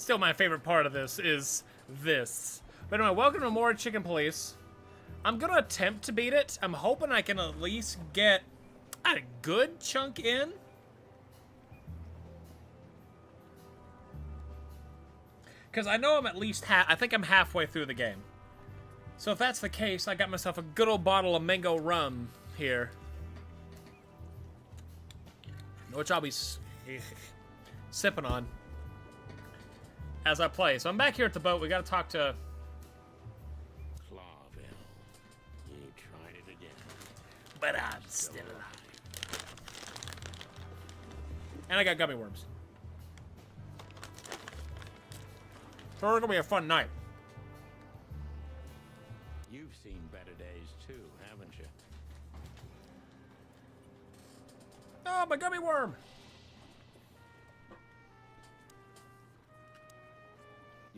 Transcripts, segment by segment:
Still, my favorite part of this is this. But anyway, welcome to more Chicken Police. I'm gonna attempt to beat it. I'm hoping I can at least get a good chunk in. Because I know I'm at least I think I'm halfway through the game. So if that's the case, I got myself a good old bottle of mango rum here. Which I'll be sipping on as I play. So I'm back here at the boat. We gotta talk to... Clawville. You tried it again. But I'm still alive. And I got gummy worms. So it's gonna be a fun night. You've seen better days too, haven't you? Oh, my gummy worm!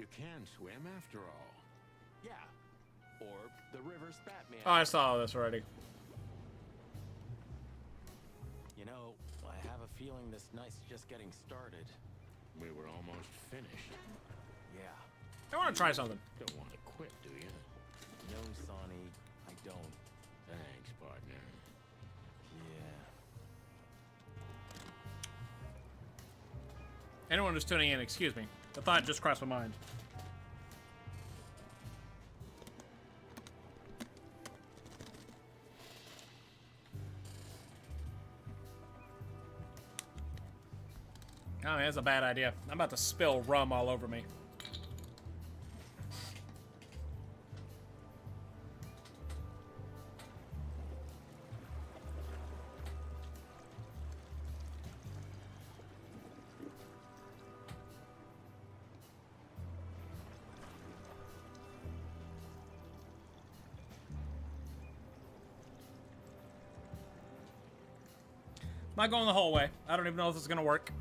You can swim after all. Yeah. Or the river spat me Oh, I saw all this already. You know, I have a feeling this night's just getting started. We were almost finished. Yeah. I want to try something. Don't want to quit, do you? No, Sonny, I don't. Thanks, partner. Yeah. Anyone who's tuning in, excuse me. The thought just crossed my mind. Oh, man, that's a bad idea. I'm about to spill rum all over me. Not going the whole way. I don't even know if this is gonna work.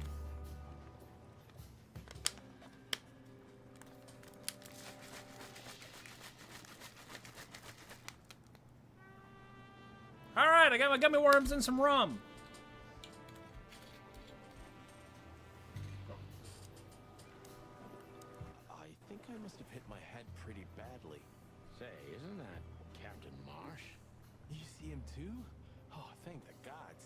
Alright, I got my gummy worms and some rum. I think I must have hit my head pretty badly. Say, isn't that Captain Marsh? You see him too? Oh, thank the gods.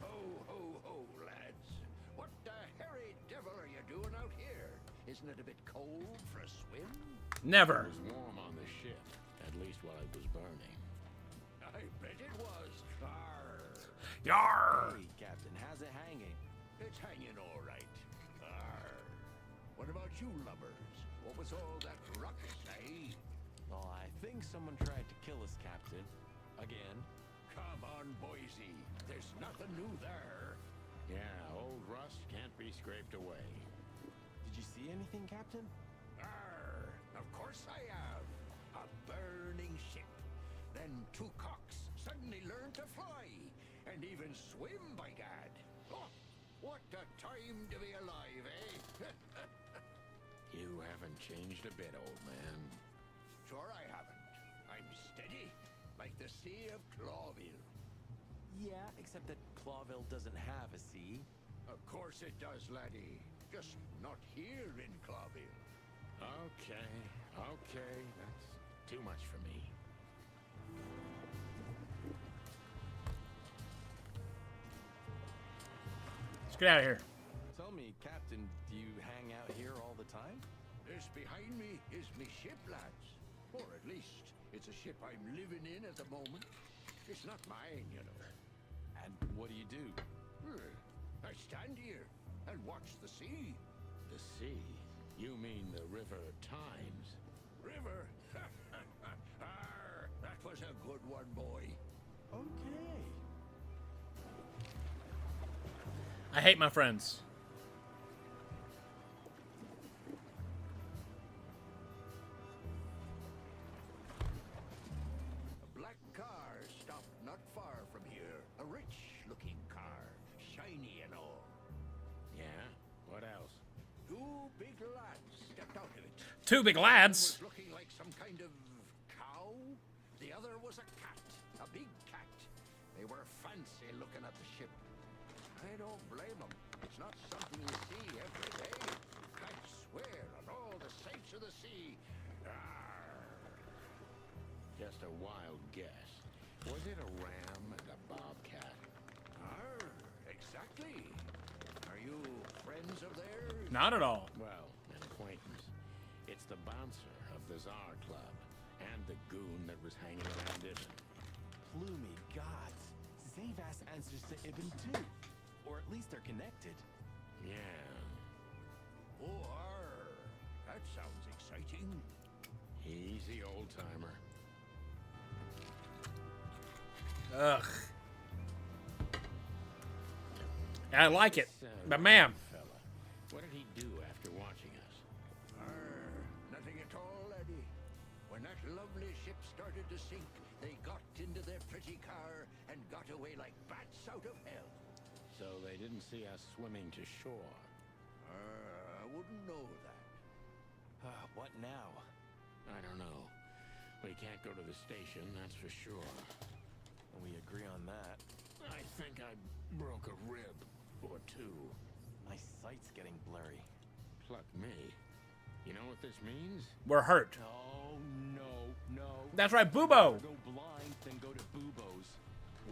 Ho, ho, ho, lads. What the hairy devil are you doing out here? Isn't it a bit cold for a swim? Never. It was warm on the ship, at least while it was burning. I bet it was. Arr. Yarr! Hey, Captain, how's it hanging? It's hanging all right. Arr. What about you, lubbers? What was all that ruckus, eh? Oh, I think someone tried to kill us, Captain. Again. Come on, Boise. There's nothing new there. Yeah, old rust can't be scraped away. Did you see anything, Captain? Arr. Of course I have. A burning ship. Then two cocks suddenly learned to fly. And even swim, by gad. Oh, what a time to be alive, eh? You haven't changed a bit, old man. Sure I haven't. I'm steady, like the Sea of Clawville. Yeah, except that Clawville doesn't have a sea. Of course it does, laddie. Just not here in Clawville. Okay, okay, that's too much for me. Let's get out of here. Tell me, Captain, do you hang out here all the time? This behind me is me ship, lads. Or at least, it's a ship I'm living in at the moment. It's not mine, you know. And what do you do? I stand here and watch the sea. The sea? You mean the River Times? River? Arr, that was a good one, boy. Okay. I hate my friends. A black car stopped not far from here. A rich-looking car, shiny and all. Yeah? What else? Two big lads stepped out of it. Two big One lads. was looking like some kind of cow. The other was a cat, a big cat. They were fancy looking at the ship. I don't blame them. It's not something you see every day. I swear, a of the sea. Arr. Just a wild guess. Was it a ram and a bobcat? Arr, exactly. Are you friends of theirs? Not at all. Well, an acquaintance. It's the bouncer of the Tsar Club, and the goon that was hanging around Ibn. Plumey gods. Zavas answers to Ibn too. Or at least they're connected. Yeah. Oh, arr. That sounds exciting. Easy, old-timer. Ugh. I like it. So, But ma'am. fella, what did he do after watching us? Arr, nothing at all, laddie. When that lovely ship started to sink, they got into their pretty car and got away like bats out of hell. So they didn't see us swimming to shore. I wouldn't know that. What now? I don't know. We can't go to the station, that's for sure. We agree on that. I think I broke a rib or two. My sight's getting blurry. Pluck me. You know what this means? We're hurt. Oh, no. That's right, Bubo. Go blind, then go to Bubo's.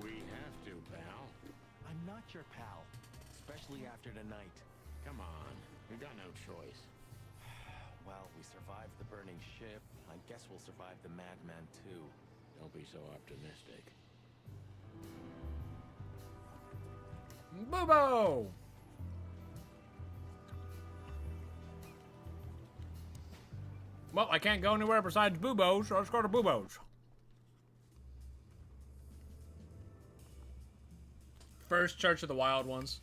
We have to, pal. I'm not your pal. Especially after tonight. Come on. We got no choice. Well, we survived the burning ship. I guess we'll survive the madman too. Don't be so optimistic. Bubo. Well, I can't go anywhere besides Bubo's, so let's go to Bubo's. First Church of the Wild Ones.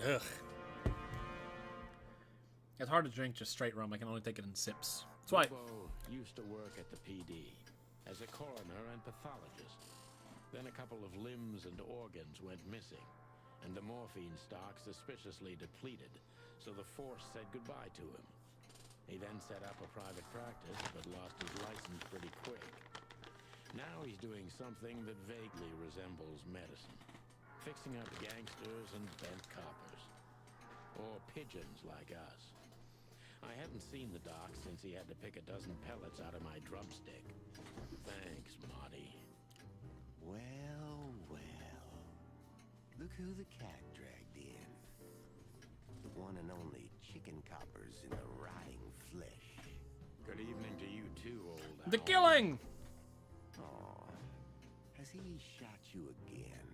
Ugh. It's hard to drink just straight rum. I can only take it in sips. That's why. Bobo used to work at the PD as a coroner and pathologist. Then a couple of limbs and organs went missing, and the morphine stock suspiciously depleted, so the force said goodbye to him. He then set up a private practice, but lost his license pretty quick. Now he's doing something that vaguely resembles medicine. Fixing up gangsters and bent coppers. Or pigeons like us. I hadn't seen the doc since he had to pick a dozen pellets out of my drumstick. Thanks, Marty. Well, well. Look who the cat dragged in. The one and only chicken coppers in the rotting flesh. Good evening to you too, old The owl. killing! Aw, has he shot you again?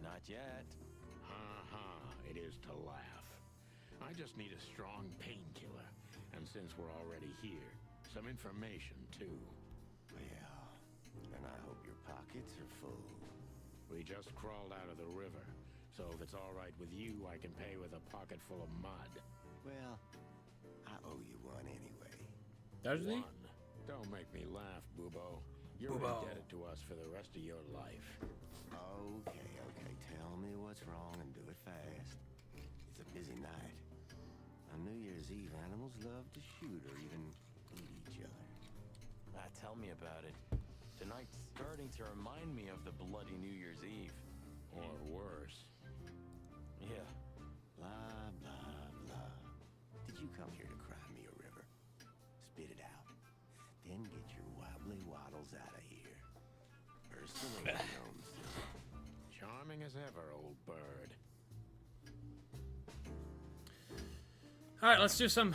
Not yet. Ha, it is to laugh. I just need a strong painkiller. And since we're already here, some information too. Well, then I hope your pockets are full. We just crawled out of the river, so if it's all right with you, I can pay with a pocket full of mud. Well, I owe you one anyway. Does he? One. Don't make me laugh, Bubo. You're Bubo. indebted to us for the rest of your life. Okay, tell me what's wrong and do it fast. It's a busy night. On New Year's Eve, animals love to shoot or even eat each other. Tell me about it. Tonight's starting to remind me of the bloody New Year's Eve. Or worse. Yeah. Blah, blah, blah. Did you come here to cry me a river? Spit it out. Then get your wobbly waddles out of here. Ursula Jones. Charming as ever, old bird. Alright, let's do some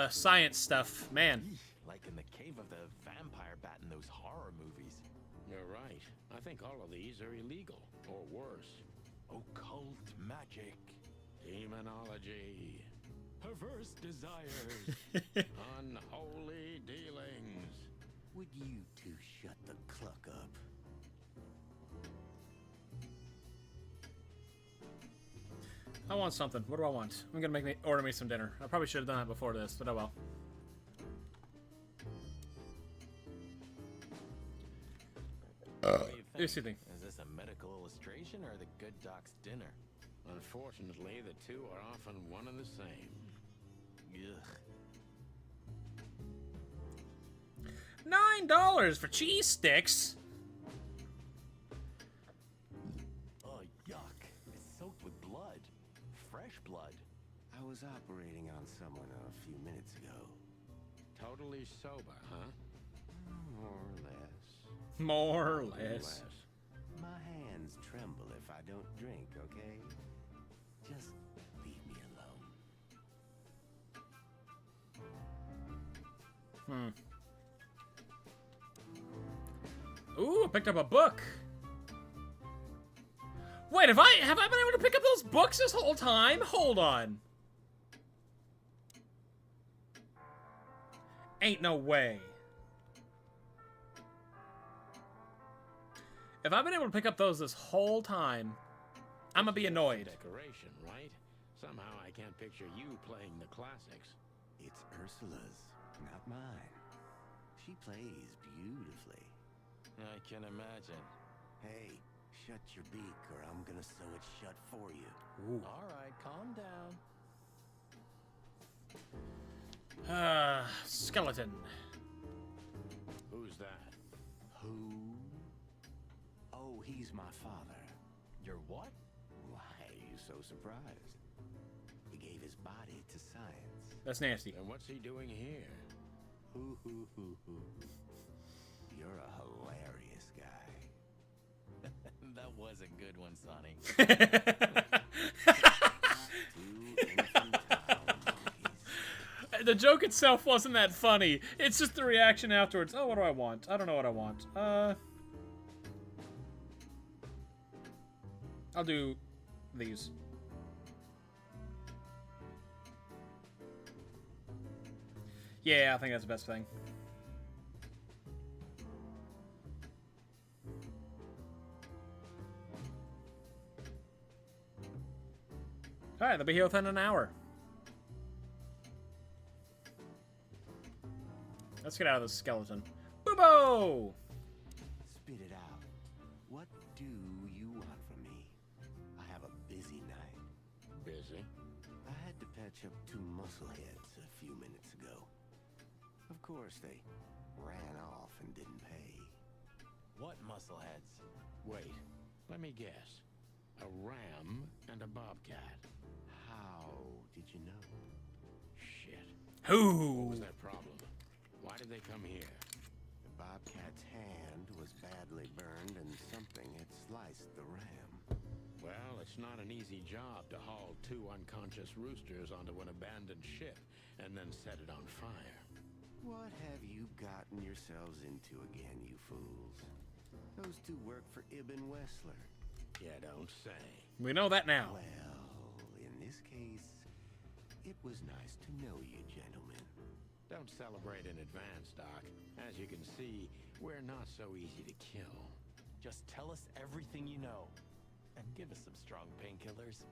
science stuff. Man. Like in the cave of the vampire bat in those horror movies. You're right. I think all of these are illegal, or worse. Occult magic. Demonology. Perverse desires. Unholy dealings. Would you two shut the cluck up? I want something. What do I want? I'm gonna order me some dinner. I probably should have done that before this, but oh well. What do you Here's the think? thing. Is this a medical illustration or the good doc's dinner? Unfortunately, the two are often one and the same. Ugh. $9 for cheese sticks. Oh, yuck. It's so Totally sober, huh? More or less. More or less. My hands tremble if I don't drink, okay? Just leave me alone. Ooh, I picked up a book. Wait, have I been able to pick up those books this whole time? Hold on. Ain't no way. If I've been able to pick up those this whole time, I'm gonna be annoyed. Decoration, right? Somehow I can't picture you playing the classics. It's Ursula's, not mine. She plays beautifully. I can imagine. Hey, shut your beak or I'm gonna sew it shut for you. All right, calm down. Skeleton. Who's that? Who? Oh, he's my father. Your what? Why are you so surprised? He gave his body to science. That's nasty. And what's he doing here? Hoo hoo hoo hoo. You're a hilarious guy. That was a good one, Sonny. Two infantile monkeys. The joke itself wasn't that funny. It's just the reaction afterwards. Oh, what do I want? I don't know what I want. I'll do these. Yeah, I think that's the best thing. Alright, they'll be here within an hour. Let's get out of this skeleton. Boobo! Spit it out. What do you want from me? I have a busy night. Busy? I had to patch up two muscleheads a few minutes ago. Of course, they ran off and didn't pay. What muscleheads? Wait, let me guess. A ram and a bobcat. How did you know? Shit. What Who? was their problem? Why did they come here? The bobcat's hand was badly burned and something had sliced the ram. Well, it's not an easy job to haul two unconscious roosters onto an abandoned ship and then set it on fire. What have you gotten yourselves into again, you fools? Those two work for Ibn Wessler. Yeah, don't say. We know that now. Well, in this case, it was nice to know you, gentlemen. Don't celebrate in advance, Doc. As you can see, we're not so easy to kill. Just tell us everything you know. And give us some strong painkillers.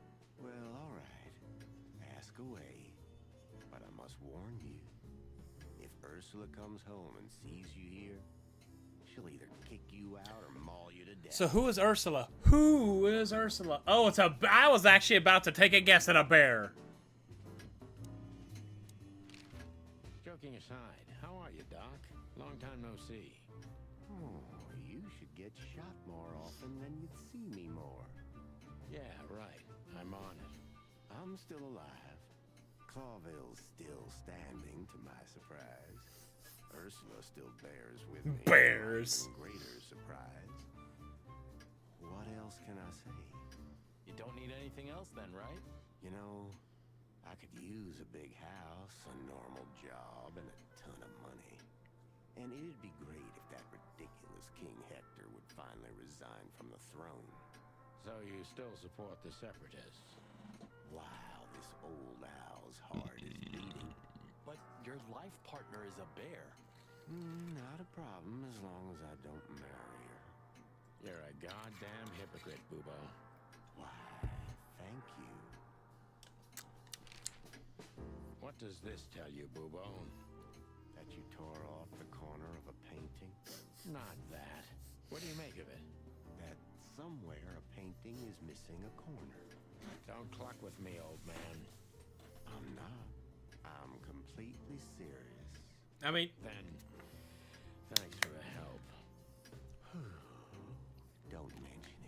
Well, all right. Ask away. But I must warn you. If Ursula comes home and sees you here, she'll either kick you out or maul you to death. So who is Ursula? Who is Ursula? Oh, it's a... I was actually about to take a guess at a bear. Joking aside, how are you, Doc? Long time no see. Oh, you should get shot more often, then you'd see me more. Yeah, right. I'm on it. I'm still alive. Clawville's still standing, to my surprise. Ursula still bears with me. Bears. to my even greater surprise. What else can I say? You don't need anything else then, right? You know, I could use a big house, a normal job, and a ton of money. And it'd be great if that ridiculous King Hector would finally resign from the throne. So you still support the Separatists? Wow, this old owl's heart is beating. But your life partner is a bear. Not a problem as long as I don't marry her. You're a goddamn hypocrite, Bubo. Why, thank you. What does this tell you, Bubo? That you tore off the corner of a painting? Not that. What do you make of it? That somewhere a painting is missing a corner. Don't cluck with me, old man. I'm not. I'm completely serious. I mean, Then, thanks for the help. Don't mention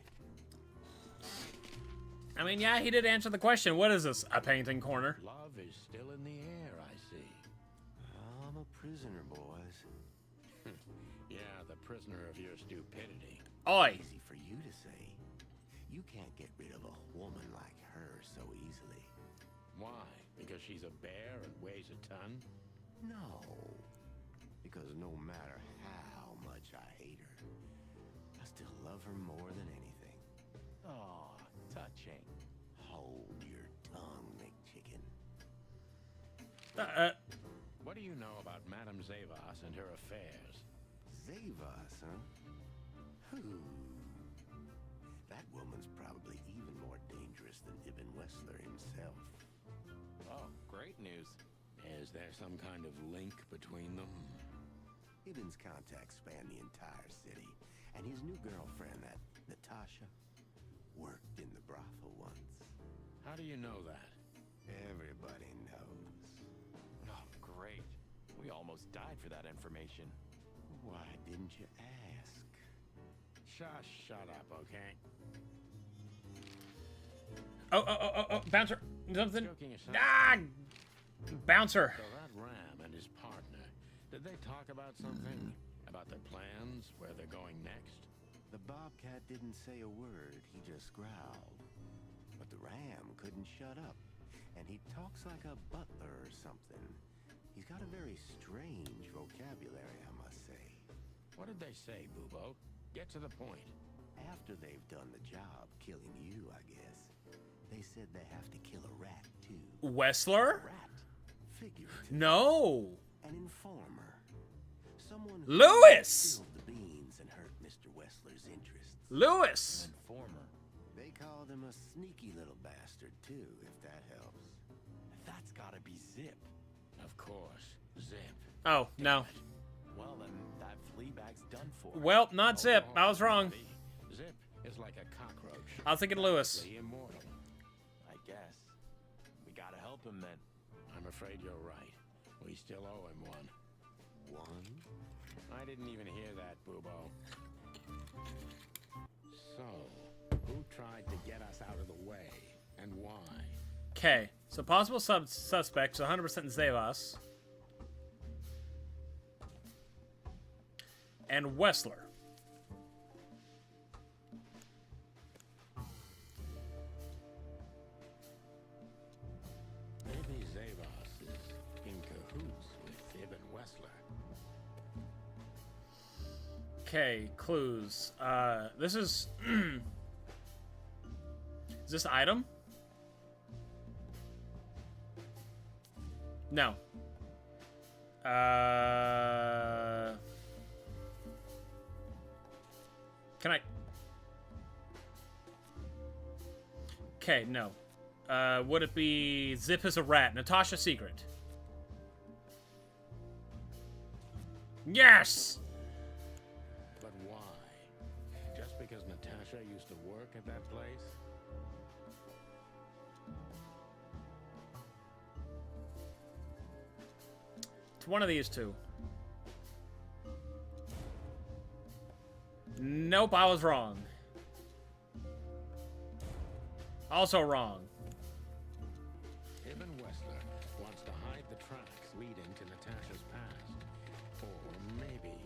it. yeah, he did answer the question. What is this? A painting corner? Love is still in the air, I see. I'm a prisoner, boys. Yeah, the prisoner of your stupidity. Oi! Easy for you to say. You can't get rid of a woman like her so easily. Why? Because she's a bear and weighs a ton? No. Because no matter how much I hate her, I still love her more than anything. Oh, touching. Hold your tongue, McChicken. What do you know about Madame Zavas and her affairs? Zavas, huh? That woman's probably even more dangerous than Ibn Wessler himself. Oh, great news. Is there some kind of link between them? Ibn's contacts span the entire city, and his new girlfriend, that Natasha, worked in the brothel once. How do you know that? Everybody knows. Oh, great. We almost died for that information. Why didn't you ask? Shut up, okay? Oh, bouncer. Something. Joking aside. Ah! Bouncer. So that Ram and his partner, did they talk about something? About their plans, where they're going next? The Bobcat didn't say a word, he just growled. But the Ram couldn't shut up, and he talks like a butler or something. He's got a very strange vocabulary, I must say. What did they say, Bubo? Get to the point. After they've done the job killing you, I guess, they said they have to kill a rat, too. Wessler? Rat? Figurative. No. An informer. Someone who Lewis! spilled the beans and hurt Mr. Wessler's interests. Lewis. Informer. They called him a sneaky little bastard, too, if that helps. That's gotta be Zip. Of course. Zip. Oh, no. Well, then that flea bag's done for. Well, not Zip. I was wrong. buddy. Zip is like a cockroach. I was thinking Lewis. Practically immortal. I guess. We gotta help him then. I'm afraid you're right. We still owe him one. One? I didn't even hear that, Bubo. So, who tried to get us out of the way, and why? Okay, so possible suspects, 100% Zavas. And Wessler. Maybe Zavas is in cahoots with Ibn Wessler. Okay, clues. This is... Is this item? No. Can I... Okay, no. Would it be Zip is a rat? Natasha Secret. Yes! But why? Just because Natasha used to work at that place? It's one of these two. Nope, I was wrong. Also wrong. Ibn Wessler wants to hide the tracks leading to Natasha's past. Or maybe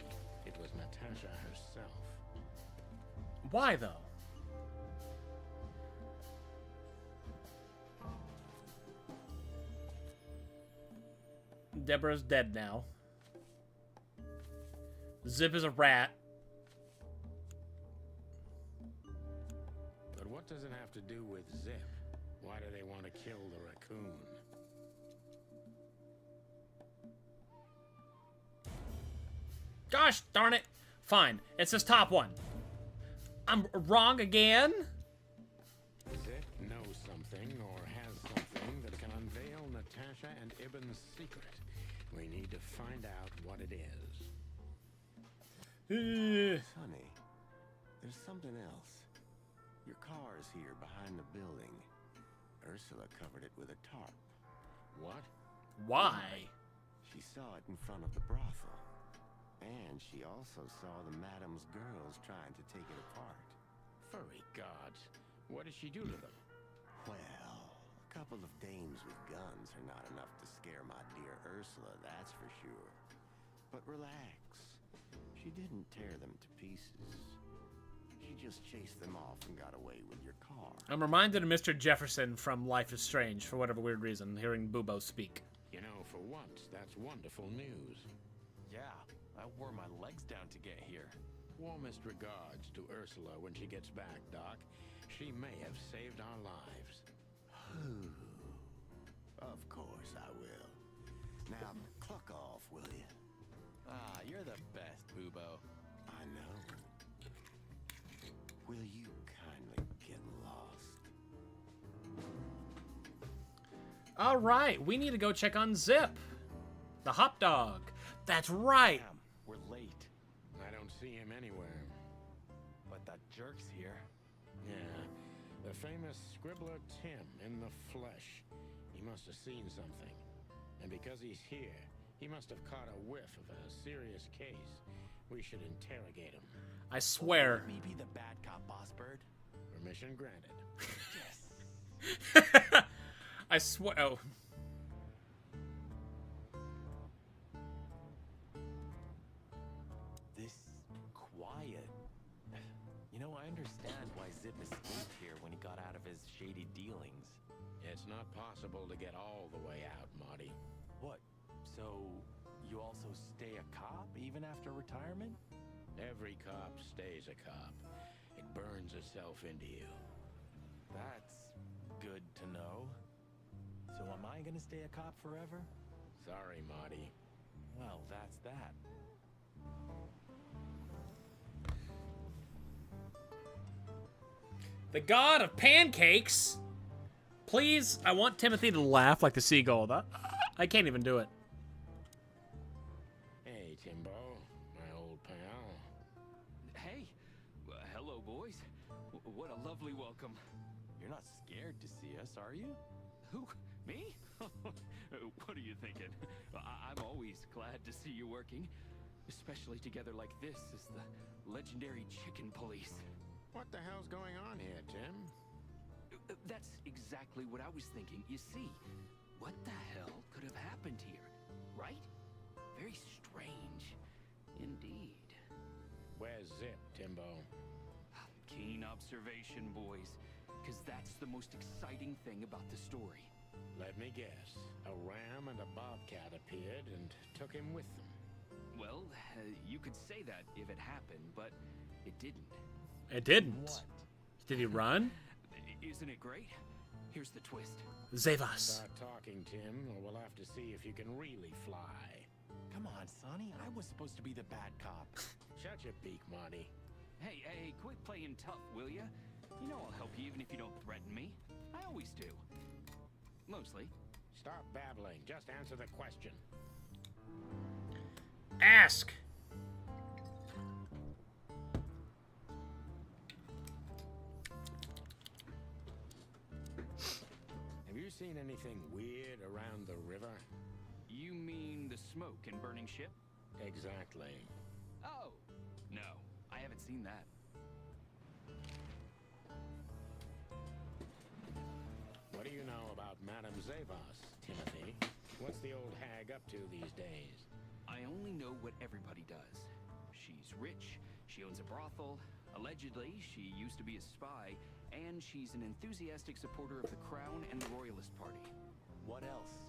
it was Natasha herself. Why, though? Deborah's dead now. Zip is a rat. But what does it have to do with Zip? Why do they want to kill the raccoon? Gosh darn it. Fine, it's this top one. I'm wrong again? Zip knows something or has something that can unveil Natasha and Ibn's secret. We need to find out what it is. Sonny, there's something else. Your car's here behind the building. Ursula covered it with a tarp. What? Why? She saw it in front of the brothel. And she also saw the madam's girls trying to take it apart. Furry gods. What did she do to them? Well, a couple of dames with guns are not enough to scare my dear Ursula, that's for sure. But relax. She didn't tear them to pieces. She just chased them off and got away with your car. I'm reminded of Mr. Jefferson from Life is Strange for whatever weird reason, hearing Bubo speak. You know, for once, that's wonderful news. Yeah, I wore my legs down to get here. Warmest regards to Ursula when she gets back, Doc. She may have saved our lives. Of course I will. Now, cluck off, will you? Ah, you're the best, Bubo. I know. Will you kindly get lost? All right, we need to go check on Zip, the hot dog. That's right. Damn, we're late. I don't see him anywhere. But that jerk's here. Yeah, the famous scribbler Tim in the flesh. He must have seen something. And because he's here, he must have caught a whiff of a serious case. We should interrogate him. I swear. Let me be the bad cop, boss bird. Permission granted. Yes. I swear. Oh. This quiet. You know, I understand why Zip escaped here when he got out of his shady dealings. It's not possible to get all the way out, Marty. What? So, you also stay a cop even after retirement? Every cop stays a cop. It burns itself into you. That's good to know. So am I gonna stay a cop forever? Sorry, Marty. Well, that's that. The god of pancakes. Please, I want Timothy to laugh like the seagull. I can't even do it. Hey, Timbo, my old pal. Hey, hello, boys. What a lovely welcome. You're not scared to see us, are you? Who? Me? What are you thinking? I'm always glad to see you working, especially together like this as the legendary Chicken Police. What the hell's going on here, Tim? That's exactly what I was thinking. You see, what the hell could have happened here, right? Very strange, indeed. Where's Zip, Timbo? Keen observation, boys, because that's the most exciting thing about the story. Let me guess. A ram and a bobcat appeared and took him with them. Well, you could say that if it happened, but it didn't. It didn't. What? Did he run? Isn't it great? Here's the twist. Zevas. Start talking, Tim, or we'll have to see if you can really fly. Come on, Sonny. I was supposed to be the bad cop. Shut your beak, Marty. Hey, quit playing tough, will ya? You know I'll help you even if you don't threaten me. I always do. Mostly. Stop babbling. Just answer the question. Ask. Have you seen anything weird around the river? You mean the smoke and burning ship? Exactly. Oh, no. I haven't seen that. What do you know about Madame Zevas, Timothy? What's the old hag up to these days? I only know what everybody does. She's rich, she owns a brothel, allegedly she used to be a spy, and she's an enthusiastic supporter of the Crown and the Royalist Party. What else?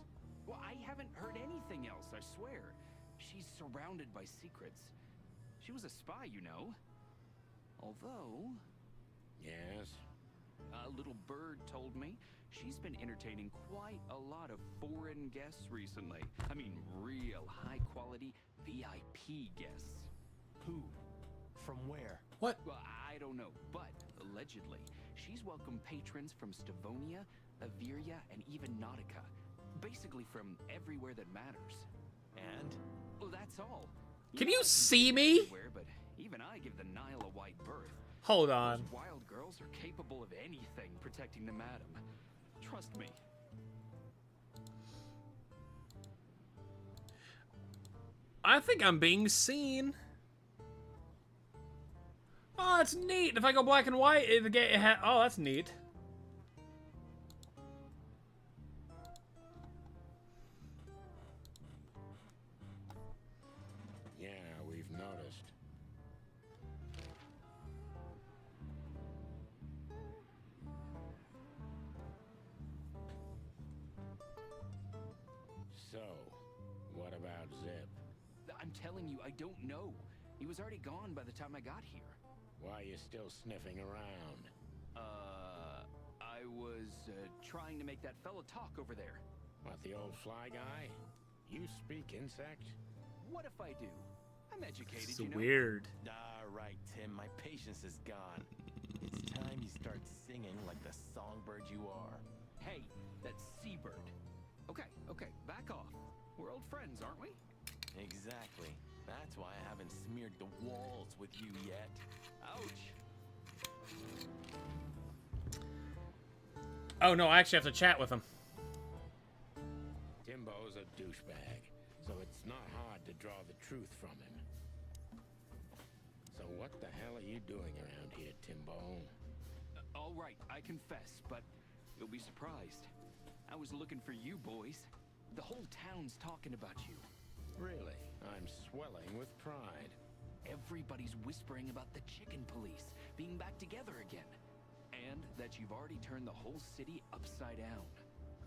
Well, I haven't heard anything else, I swear. She's surrounded by secrets. She was a spy, you know. Although, Yes? a little bird told me she's been entertaining quite a lot of foreign guests recently. I mean, real high-quality VIP guests. Who? From where? What? Well, I don't know, but allegedly, she's welcomed patrons from Stavonia, Averia, and even Nautica. Basically from everywhere that matters. And? Well, that's all. Can know you I can see be me? everywhere, but even I give the Nile a wide berth. Hold on. Those wild girls are capable of anything protecting the madam. Trust me. I think I'm being seen. Oh, that's neat. If I go black and white, oh, that's neat. noticed. So, what about Zip? I'm telling you, I don't know. He was already gone by the time I got here. Why are you still sniffing around? I was trying to make that fella talk over there. What, the old fly guy? You speak insect? What if I do? I'm educated, It's you know. weird. All right, Tim, my patience is gone. It's time you start singing like the songbird you are. Hey, that's Seabird. Okay, back off. We're old friends, aren't we? Exactly. That's why I haven't smeared the walls with you yet. Ouch. Oh no, I actually have to chat with him. Timbo's a douchebag, so it's not hard to draw the truth from him. So what the hell are you doing around here, Timbo? All right, I confess, but you'll be surprised. I was looking for you boys. The whole town's talking about you. Really? I'm swelling with pride. Everybody's whispering about the chicken police being back together again. And that you've already turned the whole city upside down.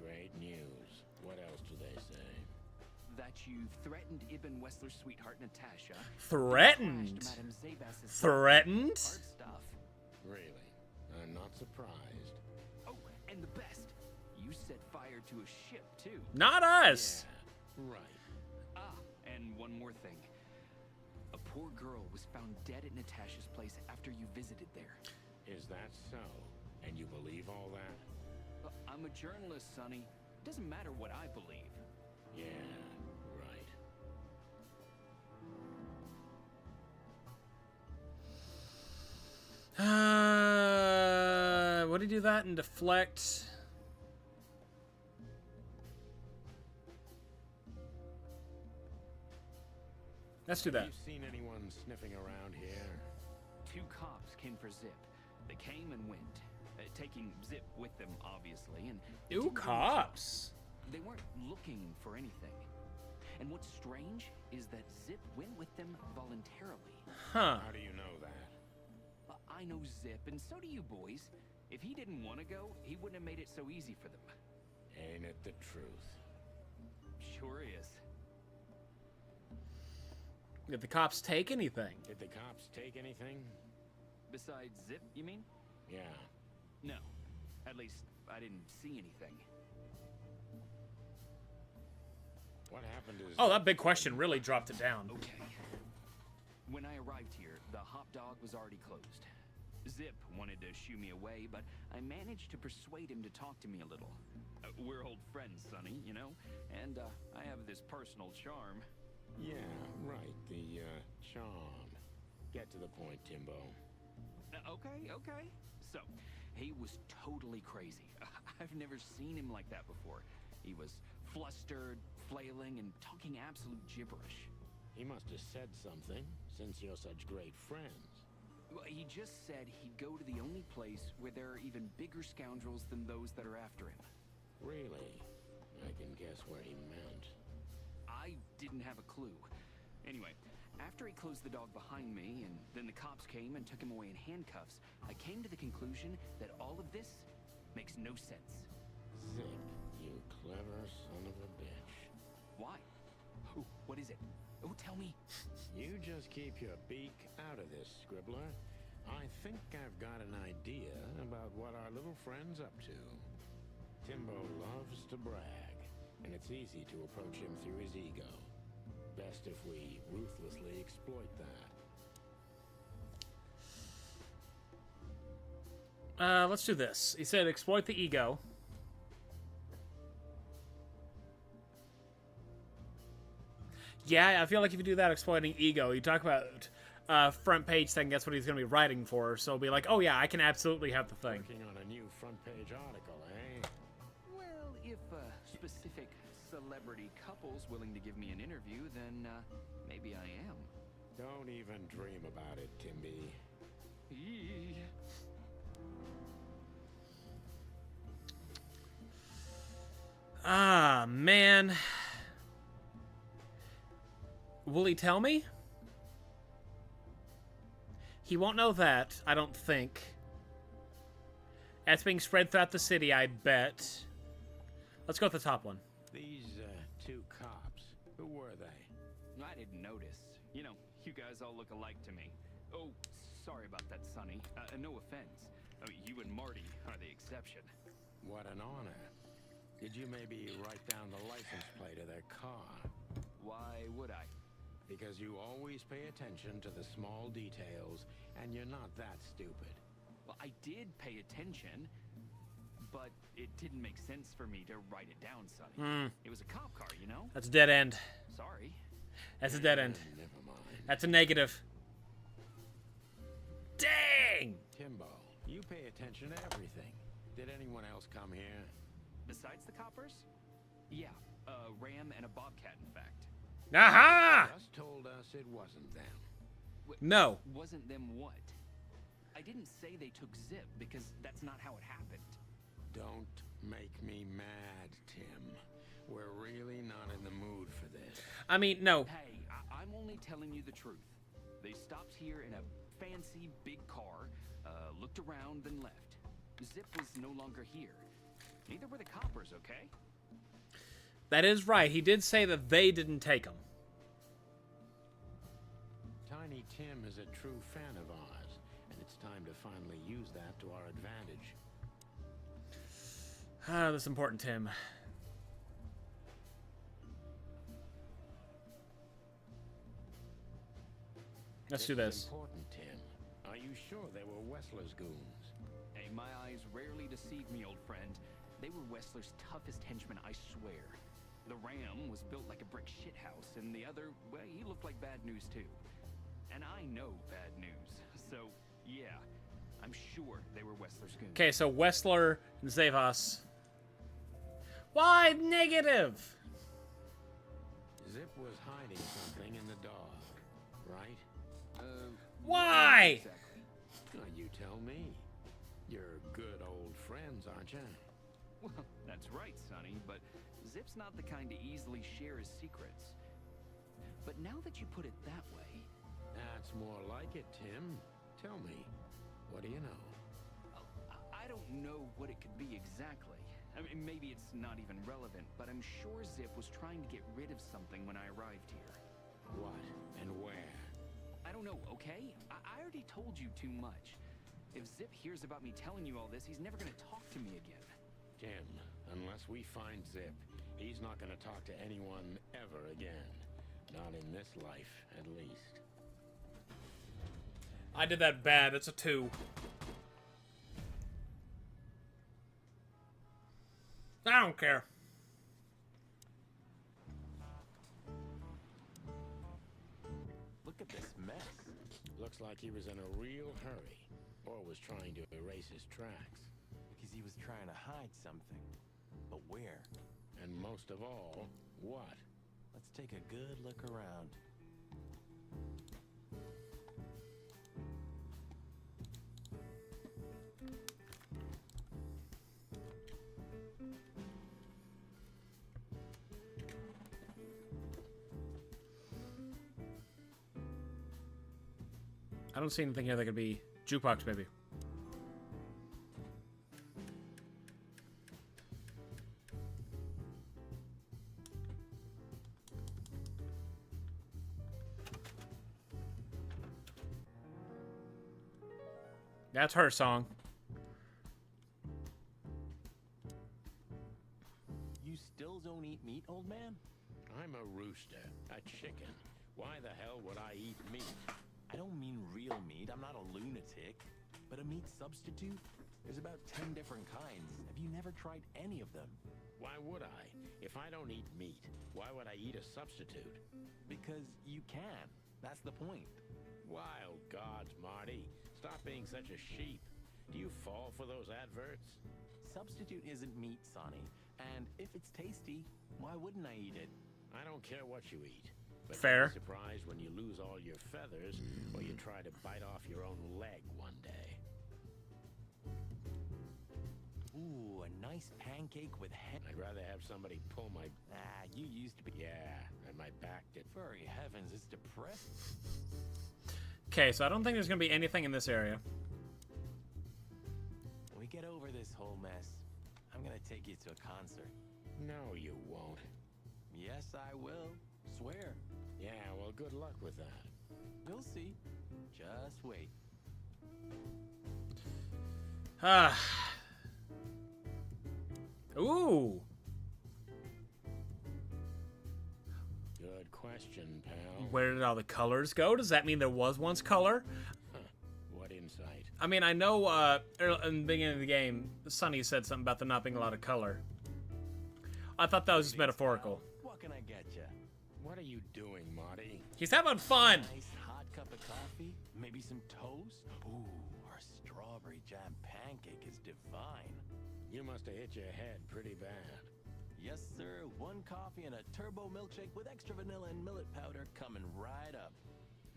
Great news. What else do they say? That you've threatened Ibn Wessler's sweetheart Natasha. Threatened? Crashed Madame Zabas's Threatened? hard stuff. Really? I'm not surprised. Oh, and the best. You set fire to a ship, too. Not us. Yeah, right. Ah, and one more thing. A poor girl was found dead at Natasha's place after you visited there. Is that so? And you believe all that? I'm a journalist, Sonny. Doesn't matter what I believe. Yeah, right. What do you do that and deflect? Let's do that. Have you seen anyone sniffing around here? 2 cops came for Zip. They came and went, taking Zip with them, obviously. And it Ooh, didn't really cops. show. They weren't looking for anything. And what's strange is that Zip went with them voluntarily. Huh. How do you know that? I know Zip, and so do you boys. If he didn't want to go, he wouldn't have made it so easy for them. Ain't it the truth? Sure is. Did the cops take anything? Did the cops take anything? Besides Zip, you mean? Yeah. No. At least, I didn't see anything. What happened is... Oh, that big question really dropped it down. Okay. When I arrived here, the hop dog was already closed. Zip wanted to shoo me away, but I managed to persuade him to talk to me a little. We're old friends, Sonny, you know? And I have this personal charm. Yeah, right. The, charm. Get to the point, Timbo. Okay. So, he was totally crazy. I've never seen him like that before. He was flustered, flailing, and talking absolute gibberish. He must have said something, since you're such great friends. Well, he just said he'd go to the only place where there are even bigger scoundrels than those that are after him. Really? I can guess where he meant. I didn't have a clue. Anyway, after he closed the dog behind me, and then the cops came and took him away in handcuffs, I came to the conclusion that all of this makes no sense. Zip, you clever son of a bitch. Why? Oh, what is it? Oh, tell me. You just keep your beak out of this, Scribbler. I think I've got an idea about what our little friend's up to. Timbo loves to brag, and it's easy to approach him through his ego. Best if we ruthlessly exploit that. Let's do this. He said exploit the ego. Yeah, I feel like if you do that, exploiting ego, you talk about front page thing, that's what he's going to be writing for. So it'll be like, oh yeah, I can absolutely have the thing. Working on a new front page article, eh? Well, if specific celebrity couple's willing to give me an interview, then maybe I am. Don't even dream about it, Timby. Eee. Ah, man. Will he tell me? He won't know that, I don't think. That's being spread throughout the city, I bet. Let's go with the top one. These, two cops, who were they? I didn't notice. You know, you guys all look alike to me. Oh, sorry about that, Sonny. No offense. You and Marty are the exception. What an honor. Did you maybe write down the license plate of their car? Why would I? Because you always pay attention to the small details, and you're not that stupid. Well, I did pay attention, but it didn't make sense for me to write it down, Sonny. It was a cop car, you know? That's a dead end. Sorry. That's a dead end. Never mind. That's a negative. Dang! Timbo, you pay attention to everything. Did anyone else come here? Besides the coppers? Yeah, a ram and a bobcat, in fact. Aha! Just told us it wasn't them. No. Wasn't them what? I didn't say they took Zip, because that's not how it happened. Don't make me mad, Tim. We're really not in the mood for this. I mean, no. Hey, I'm only telling you the truth. They stopped here in a fancy big car, looked around, then left. Zip was no longer here. Neither were the coppers, okay? That is right. He did say that they didn't take him. Tiny Tim is a true fan of ours, and it's time to finally use that to our advantage. Ah, that's important, Tim. Let's do This is this. important, Tim. Are you sure they were Wessler's goons? Hey, my eyes rarely deceive me, old friend. They were Wessler's toughest henchmen, I swear. The ram was built like a brick shithouse, and the other, well, he looked like bad news too. And I know bad news, so yeah, I'm sure they were Wessler's goons. Okay, so Wessler and Zavos. Why negative? Zip was hiding something in the dog, right? Why? Exactly. Now you tell me. You're good old friends, aren't you? Well, that's right, Sonny, but Zip's not the kind to easily share his secrets. But now that you put it that way... That's more like it, Tim. Tell me, what do you know? I don't know what it could be exactly. I mean, maybe it's not even relevant, but I'm sure Zip was trying to get rid of something when I arrived here. What and where? I don't know, okay? I already told you too much. If Zip hears about me telling you all this, he's never gonna talk to me again. Tim, unless we find Zip, he's not gonna talk to anyone ever again. Not in this life, at least. I did that bad. It's a 2. I don't care. Look at this mess. Looks like he was in a real hurry, or was trying to erase his tracks. Because he was trying to hide something. But where? And most of all, what? Let's take a good look around. I don't see anything here that could be jukebox, maybe. That's her song. You still don't eat meat, old man? I'm a rooster, a chicken. Why the hell would I eat meat? I don't mean real meat. I'm not a lunatic. But a meat substitute? There's about 10 different kinds. Have you never tried any of them? Why would I? If I don't eat meat, why would I eat a substitute? Because you can. That's the point. Wild gods, Marty. Stop being such a sheep. Do you fall for those adverts? Substitute isn't meat, Sonny. And if it's tasty, why wouldn't I eat it? I don't care what you eat. But Fair. don't be surprised when you lose all your feathers, or you try to bite off your own leg one day. Ooh, a nice pancake with hen. I'd rather have somebody pull my... Ah, you used to be. Yeah, and my back did... Furry heavens, it's depressing. Okay, so I don't think there's gonna be anything in this area. When we get over this whole mess, I'm gonna take you to a concert. No, you won't. Yes, I will. Swear. Yeah, well, good luck with that. You'll see. Just wait. Ah. Ooh. Good question, pal. Where did all the colors go? Does that mean there was once color? What insight? I mean, I know in the beginning of the game, Sonny said something about there not being a lot of color. I thought that was just metaphorical. What can I get you? What are you doing, Marty? He's having fun. Nice hot cup of coffee? Maybe some toast? Ooh, our strawberry jam pancake is divine. You must have hit your head pretty bad. Yes, sir. One coffee and a turbo milkshake with extra vanilla and millet powder coming right up.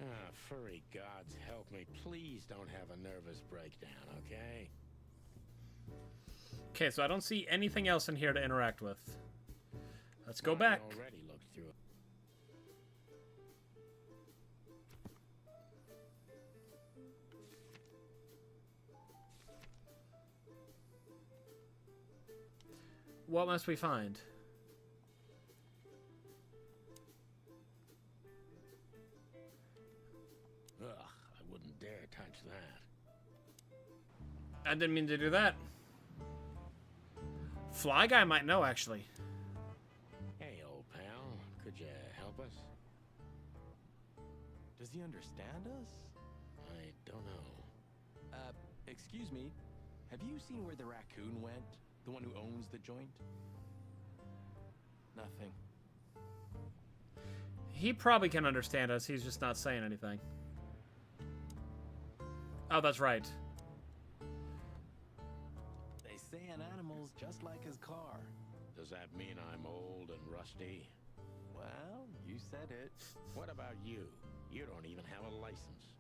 Ah, furry gods help me. Please don't have a nervous breakdown, okay? Okay, so I don't see anything else in here to interact with. Let's go I back. already looked through it. What must we find? Ugh, I wouldn't dare touch that. I didn't mean to do that. Fly Guy might know, actually. Hey, old pal, could you help us? Does he understand us? I don't know. Excuse me. Have you seen where the raccoon went? The one who owns the joint? Nothing. He probably can understand us. He's just not saying anything. Oh, that's right. They say an animal's just like his car. Does that mean I'm old and rusty? Well, you said it. What about you? You don't even have a license.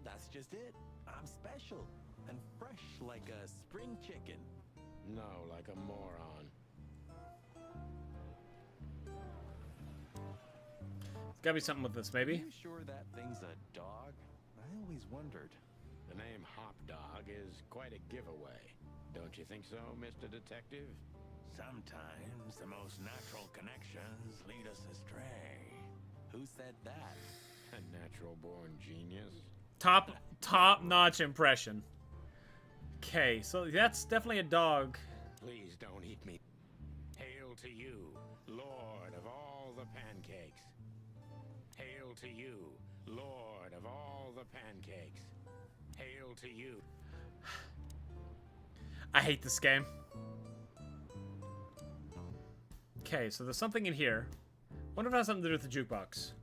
That's just it. I'm special and fresh like a spring chicken. No, like a moron. There's gotta be something with this, Are maybe. you sure that thing's a dog? I always wondered. The name Hop Dog is quite a giveaway. Don't you think so, Mr. Detective? Sometimes the most natural connections lead us astray. Who said that? A natural-born genius. Top-notch impression. Okay, so that's definitely a dog. Please don't eat me. Hail to you, Lord of all the pancakes. Hail to you, Lord of all the pancakes. Hail to you. I hate this game. Okay, so there's something in here. Wonder if it has something to do with the jukebox.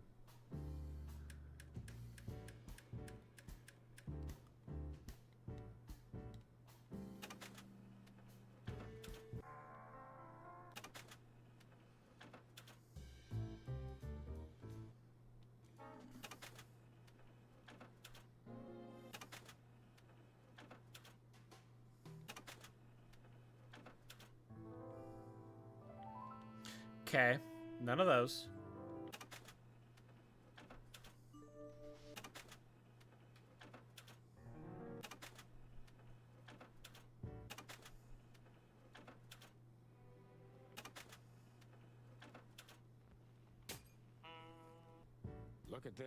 Okay, none of those. Look at this.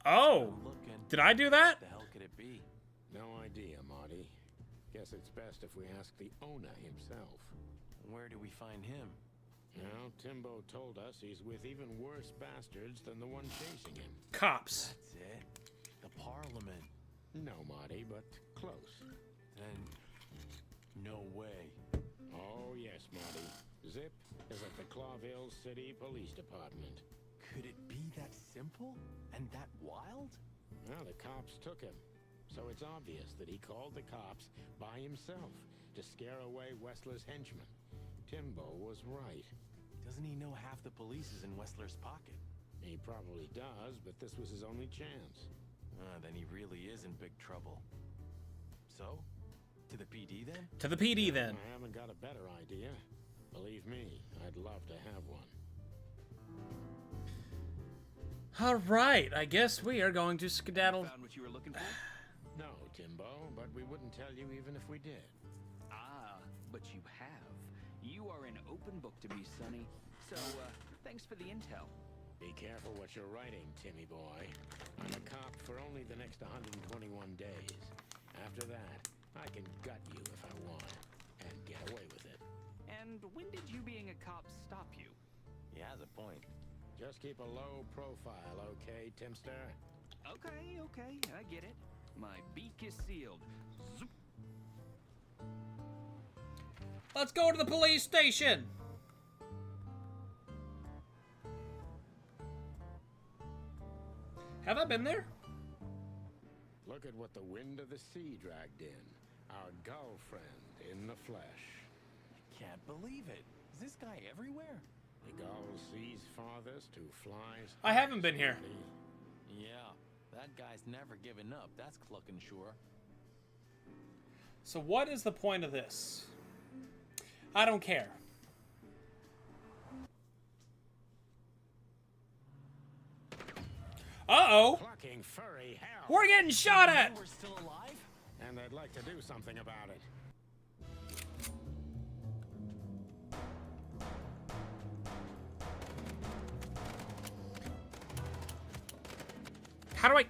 Oh! Looking. Did I do that? What the hell could it be? No idea, Marty. Guess it's best if we ask the owner himself. Where do we find him? Now, Timbo told us he's with even worse bastards than the one chasing him. Cops. That's it. The Parliament. No, Marty, but close. Then, no way. Oh, yes, Marty. Zip is at the Clawville City Police Department. Could it be that simple? And that wild? Well, the cops took him. So it's obvious that he called the cops by himself to scare away Wessler's henchmen. Timbo was right. Doesn't he know half the police is in Wessler's pocket? He probably does, but this was his only chance. Then he really is in big trouble. So, to the PD then? To the PD then. I haven't got a better idea. Believe me, I'd love to have one. All right, I guess we are going to skedaddle. Found what you were looking for? No, Timbo, but we wouldn't tell you even if we did. Ah, but you have. You are an open book to me, Sonny. So, thanks for the intel. Be careful what you're writing, Timmy boy. I'm a cop for only the next 121 days. After that, I can gut you if I want, and get away with it. And when did you being a cop stop you? He has a point. Just keep a low profile, okay, Timster? Okay, I get it. My beak is sealed. Zoop. Let's go to the police station. Have I been there? Look at what the wind of the sea dragged in. Our gull friend in the flesh. Can't believe it. Is this guy everywhere? The gull sees farthest who flies. I haven't been here. hardest. Yeah, that guy's never given up. That's clucking sure. So what is the point of this? I don't care. Uh-oh. Clucking furry hell. We're getting shot at. We're still alive? And they'd like to do something about it. How do I...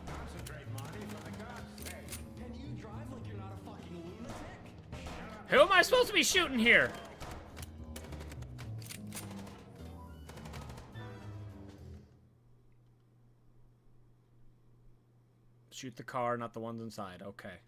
Concentrate, Marty, for the God's sake. Can you drive like you're not a fucking lunatic? Who am I supposed to be shooting here? Shoot the car, not the ones inside. Okay.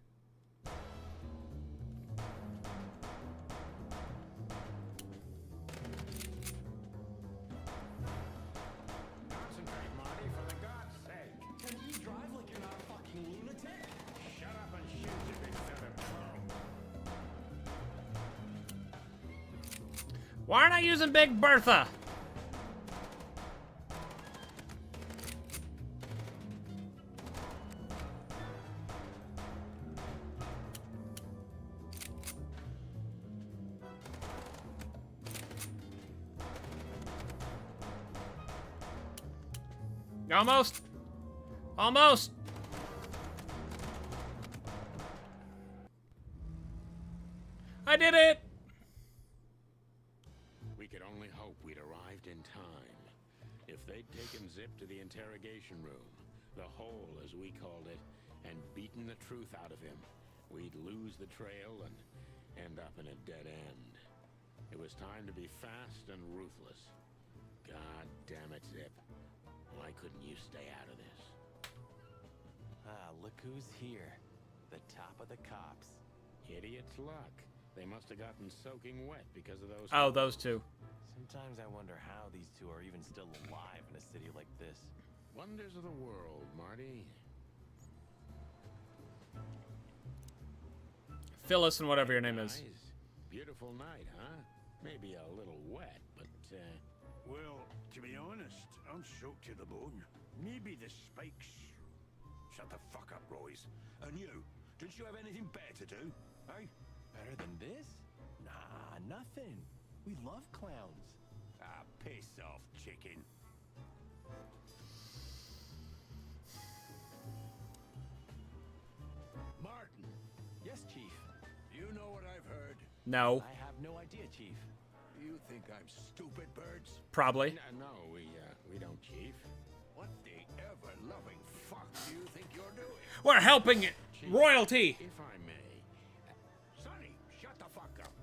Concentrate, Marty, for the God's sake. Can you drive like you're not a fucking lunatic? Shut up and shoot, you big feather pro. Why aren't I using Big Bertha? Almost. Almost. I did it. We could only hope we'd arrived in time. If they'd taken Zip to the interrogation room, the hole as we called it, and beaten the truth out of him, we'd lose the trail and end up in a dead end. It was time to be fast and ruthless. God damn it, Zip. Why couldn't you stay out of this? Ah, look who's here. The top of the cops. Idiot's luck. They must have gotten soaking wet because of those... Oh, those two. Sometimes I wonder how these two are even still alive in a city like this. Wonders of the world, Marty. Phyllis and whatever your name is. Nice. Beautiful night, huh? Maybe a little wet, but, Well, to be honest, I'm soaked to the bone. Maybe the spikes. Shut the fuck up, Royce. And you, didn't you have anything better to do? Eh? Better than this? Nah, nothing. We love clowns. Ah, piss off, chicken. Martin, Yes, Chief. you know what I've heard? No, I have no idea, Chief. You think I'm stupid, birds? probably. no, we don't, Chief. What the ever-loving fuck do you think you're doing? We're helping royalty. If I may, Sonny, shut the fuck up.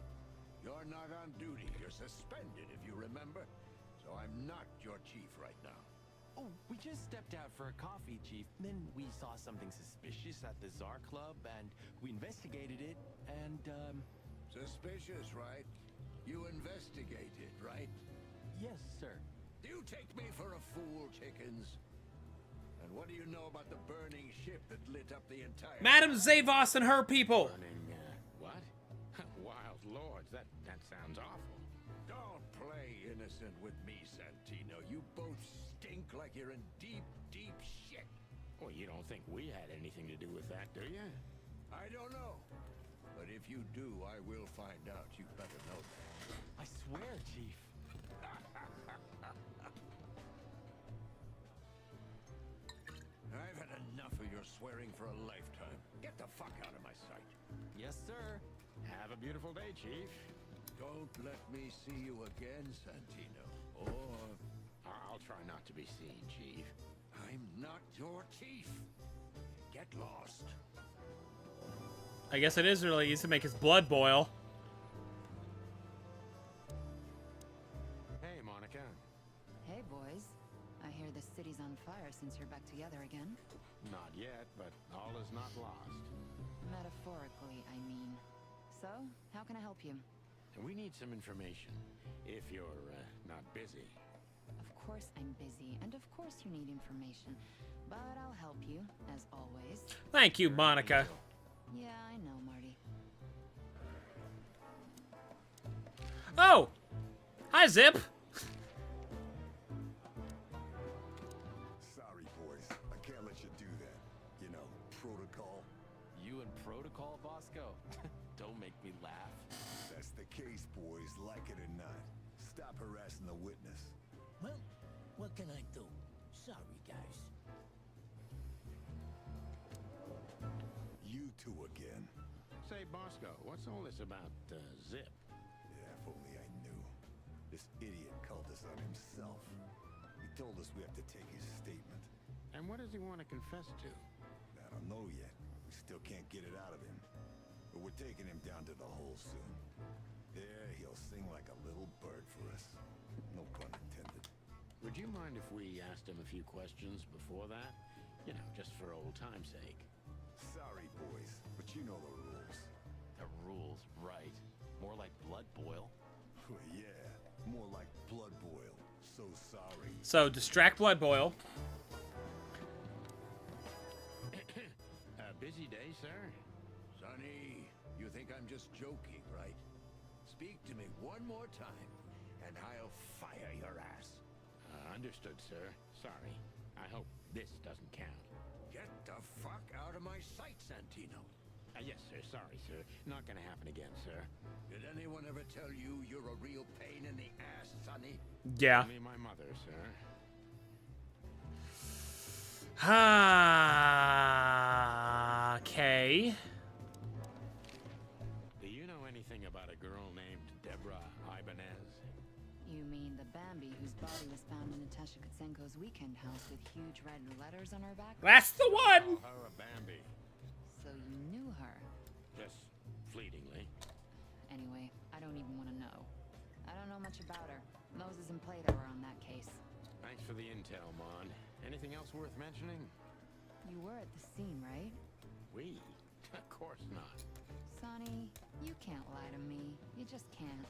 You're not on duty. You're suspended, if you remember. So I'm not your chief right now. Oh, we just stepped out for a coffee, Chief. Then we saw something suspicious at the Czar Club, and we investigated it, and, Suspicious, right? You investigated, right? yes, sir. Do you take me for a fool, chickens? And what do you know about the burning ship that lit up the entire... Madam Zavos and her people. burning, what? Wild lords, that sounds awful. Don't play innocent with me, Santino. You both stink like you're in deep, deep shit. Well, you don't think we had anything to do with that, do you? I don't know. But if you do, I will find out. You better know that. I swear, Chief. I've had enough of your swearing for a lifetime. Get the fuck out of my sight. Yes, sir. Have a beautiful day, Chief. Don't let me see you again, Santino. Or I'll try not to be seen, Chief. I'm not your chief. Get lost. I guess it is really easy to make his blood boil. Hey, Monica. Hey, boys. I hear the city's on fire since you're back together again. Not yet, but all is not lost. Metaphorically, I mean. So, how can I help you? We need some information, if you're not busy. Of course I'm busy, and of course you need information. But I'll help you, as always. Thank you, Monica. Yeah, I know, Marty. Oh! Hi, Zip! Sorry, boys. I can't let you do that. You know, protocol. You and protocol, Bosco? Don't make me laugh. That's the case, boys, like it or not. Stop harassing the witness. Well, what can I do? Sorry, guys. You two again. Say, Bosco, what's all this about Zip? Yeah, if only I knew. This idiot called us on himself. He told us we have to take his statement. And what does he want to confess to? I don't know yet. We still can't get it out of him. But we're taking him down to the hole soon. There, he'll sing like a little bird for us. No pun intended. Would you mind if we asked him a few questions before that? You know, just for old time's sake. Sorry, boys, but you know the rules. The rules, right. More like blood boil. Well, yeah, more like blood boil. So sorry. So, distract blood boil. Busy day, sir? Sonny, you think I'm just joking, right? Speak to me one more time, and I'll fire your ass. Understood, sir. Sorry. I hope this doesn't count. Get the fuck out of my sight, Santino. Yes, sir. Sorry, sir. Not gonna happen again, sir. Did anyone ever tell you you're a real pain in the ass, Sonny? Yeah. Only my mother, sir. Okay. Do you know anything about a girl named Deborah Ibanez? You mean the Bambi whose body was found in Natasha Kutsenko's weekend house with huge red letters on her back? That's the one! Her a Bambi. So you knew her. Just fleetingly. Anyway, I don't even want to know. I don't know much about her. Moses and Plato were on that case. Thanks for the intel, Mon. Anything else worth mentioning? You were at the scene, right? We? Of course not. Sonny, you can't lie to me. You just can't.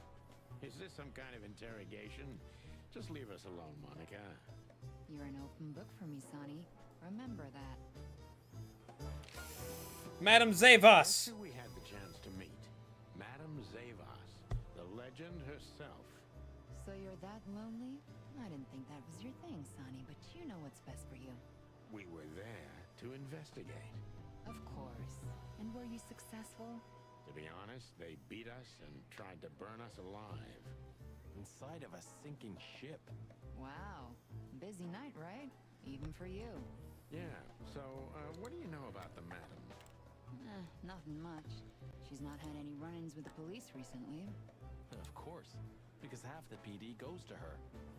Is this some kind of interrogation? Just leave us alone, Monica. You're an open book for me, Sonny. Remember that. Madam Guess Zavos. who we had the chance to meet? Madame Zavos, the legend herself. So you're that lonely? I didn't think that was your thing, Sonny, but you know what's best for you. We were there to investigate. Of course. And were you successful? To be honest, they beat us and tried to burn us alive. Inside of a sinking ship. Wow. Busy night, right? Even for you. Yeah, so, what do you know about the madam? Nothing much. She's not had any run-ins with the police recently. Of course, because half the PD goes to her.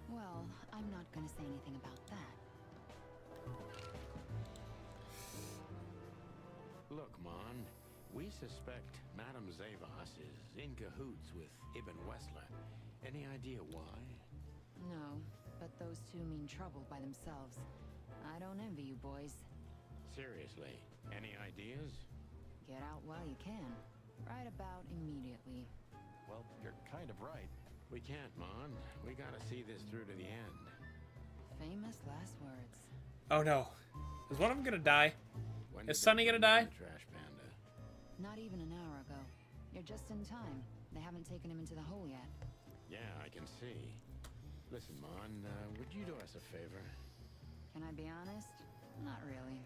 Well, I'm not gonna say anything about that. Look, Mon, we suspect Madame Zavos is in cahoots with Ibn Wessler. Any idea why? No, but those two mean trouble by themselves. I don't envy you boys. Seriously, any ideas? Get out while you can. Right about immediately. Well, you're kind of right. We can't, Mon. We gotta see this through to the end. Famous last words. Oh no. Is one of them gonna die? When Is did Sonny they gonna bring in die? the Trash Panda? Not even an hour ago. You're just in time. They haven't taken him into the hole yet. Yeah, I can see. Listen, Mon, would you do us a favor? Can I be honest? Not really.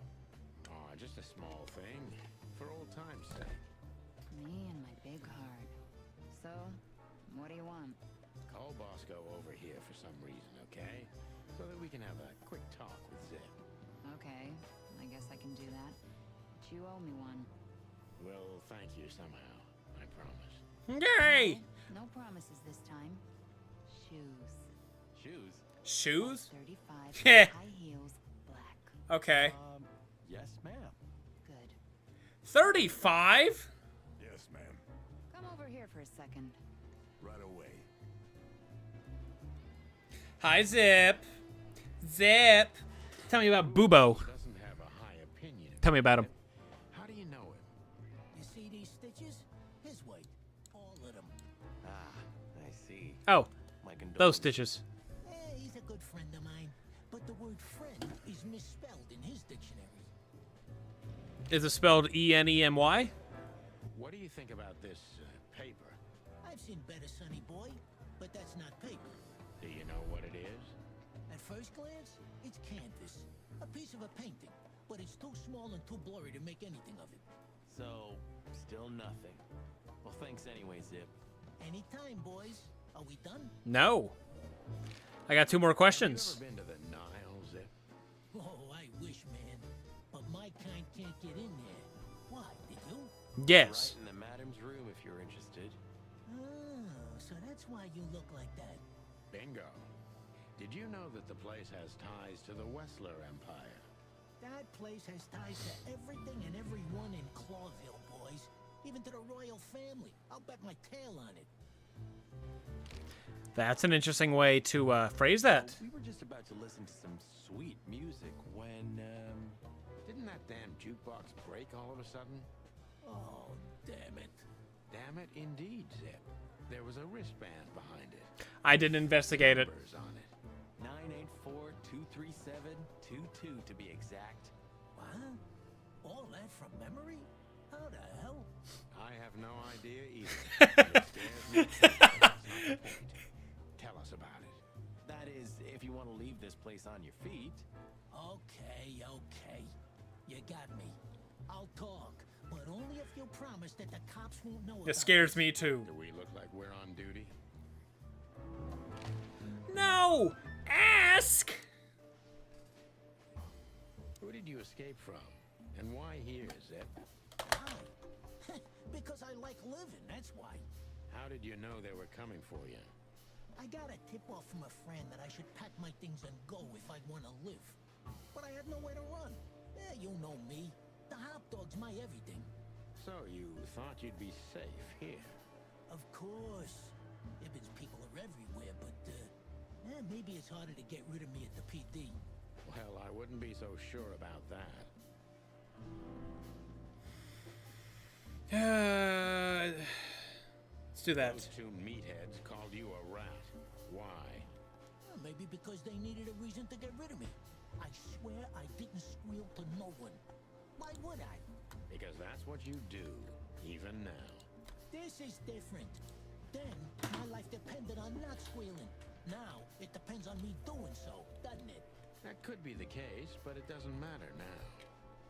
Oh, just a small thing. For old time's sake. Me and my big heart. So, what do you want? Call Bosco over here for some reason, okay? So that we can have a quick talk with Zip. Okay, I guess I can do that. But you owe me one. We'll thank you somehow, I promise. Yay! No promises this time. Shoes. Shoes? Shoes? 35 Heh. high heels, black. Okay. Yes, ma'am. Good. 35? Yes, ma'am. Come over here for a second. Right away. Hi, Zip. Zip. Tell me about Bubo. Doesn't have a high opinion. Tell me about him. How do you know him? You see these stitches? His weight. All of them. Ah, I see. Oh, My condolences. those stitches. He's a good friend of mine. But the word friend is misspelled in his dictionary. Is it spelled E-N-E-M-Y? What do you think about this paper? I've seen better, sonny boy, but that's not paper. Do you know what it is? At first glance, it's canvas. A piece of a painting. But it's too small and too blurry to make anything of it. So, still nothing. Well, thanks anyway, Zip. Anytime, boys. Are we done? No. I got 2 more questions. Have you ever been to the Nile, Zip? Oh, I wish, man. But my kind can't get in there. Why, did you? Yes. Right in the madam's room if you're interested. Oh, so that's why you look like that. Bingo. Did you know that the place has ties to the Wessler Empire? That place has ties to everything and everyone in Clawville, boys. Even to the royal family. I'll bet my tail on it. That's an interesting way to phrase that. We were just about to listen to some sweet music when, Didn't that damn jukebox break all of a sudden? Oh, damn it. Damn it, indeed, Zip. There was a wristband behind it. I didn't investigate it. Numbers on it. 984-237-22 to be exact. What? All that from memory? How the hell? I have no idea either. It scares me too, but that's not the point. Tell us about it. That is, if you want to leave this place on your feet. Okay, okay. You got me. I'll talk, but only if you promise that the cops won't know about It scares this. me too. Do we look like we're on duty? No! Ask! Who did you escape from? And why here, Zip? Why? Because I like living, that's why. How did you know they were coming for you? I got a tip-off from a friend that I should pack my things and go if I'd want to live. But I had nowhere to run. Yeah, you know me. The hop dog's my everything. So you thought you'd be safe here? Of course. Ibben's people are everywhere, but, maybe it's harder to get rid of me at the PD. Well, I wouldn't be so sure about that. Let's do that. Those 2 meatheads called you a rat. Why? Well, maybe because they needed a reason to get rid of me. I swear I didn't squeal to no one. Why would I? Because that's what you do, even now. This is different. Then, my life depended on not squealing. Now, it depends on me doing so, doesn't it? That could be the case, but it doesn't matter now.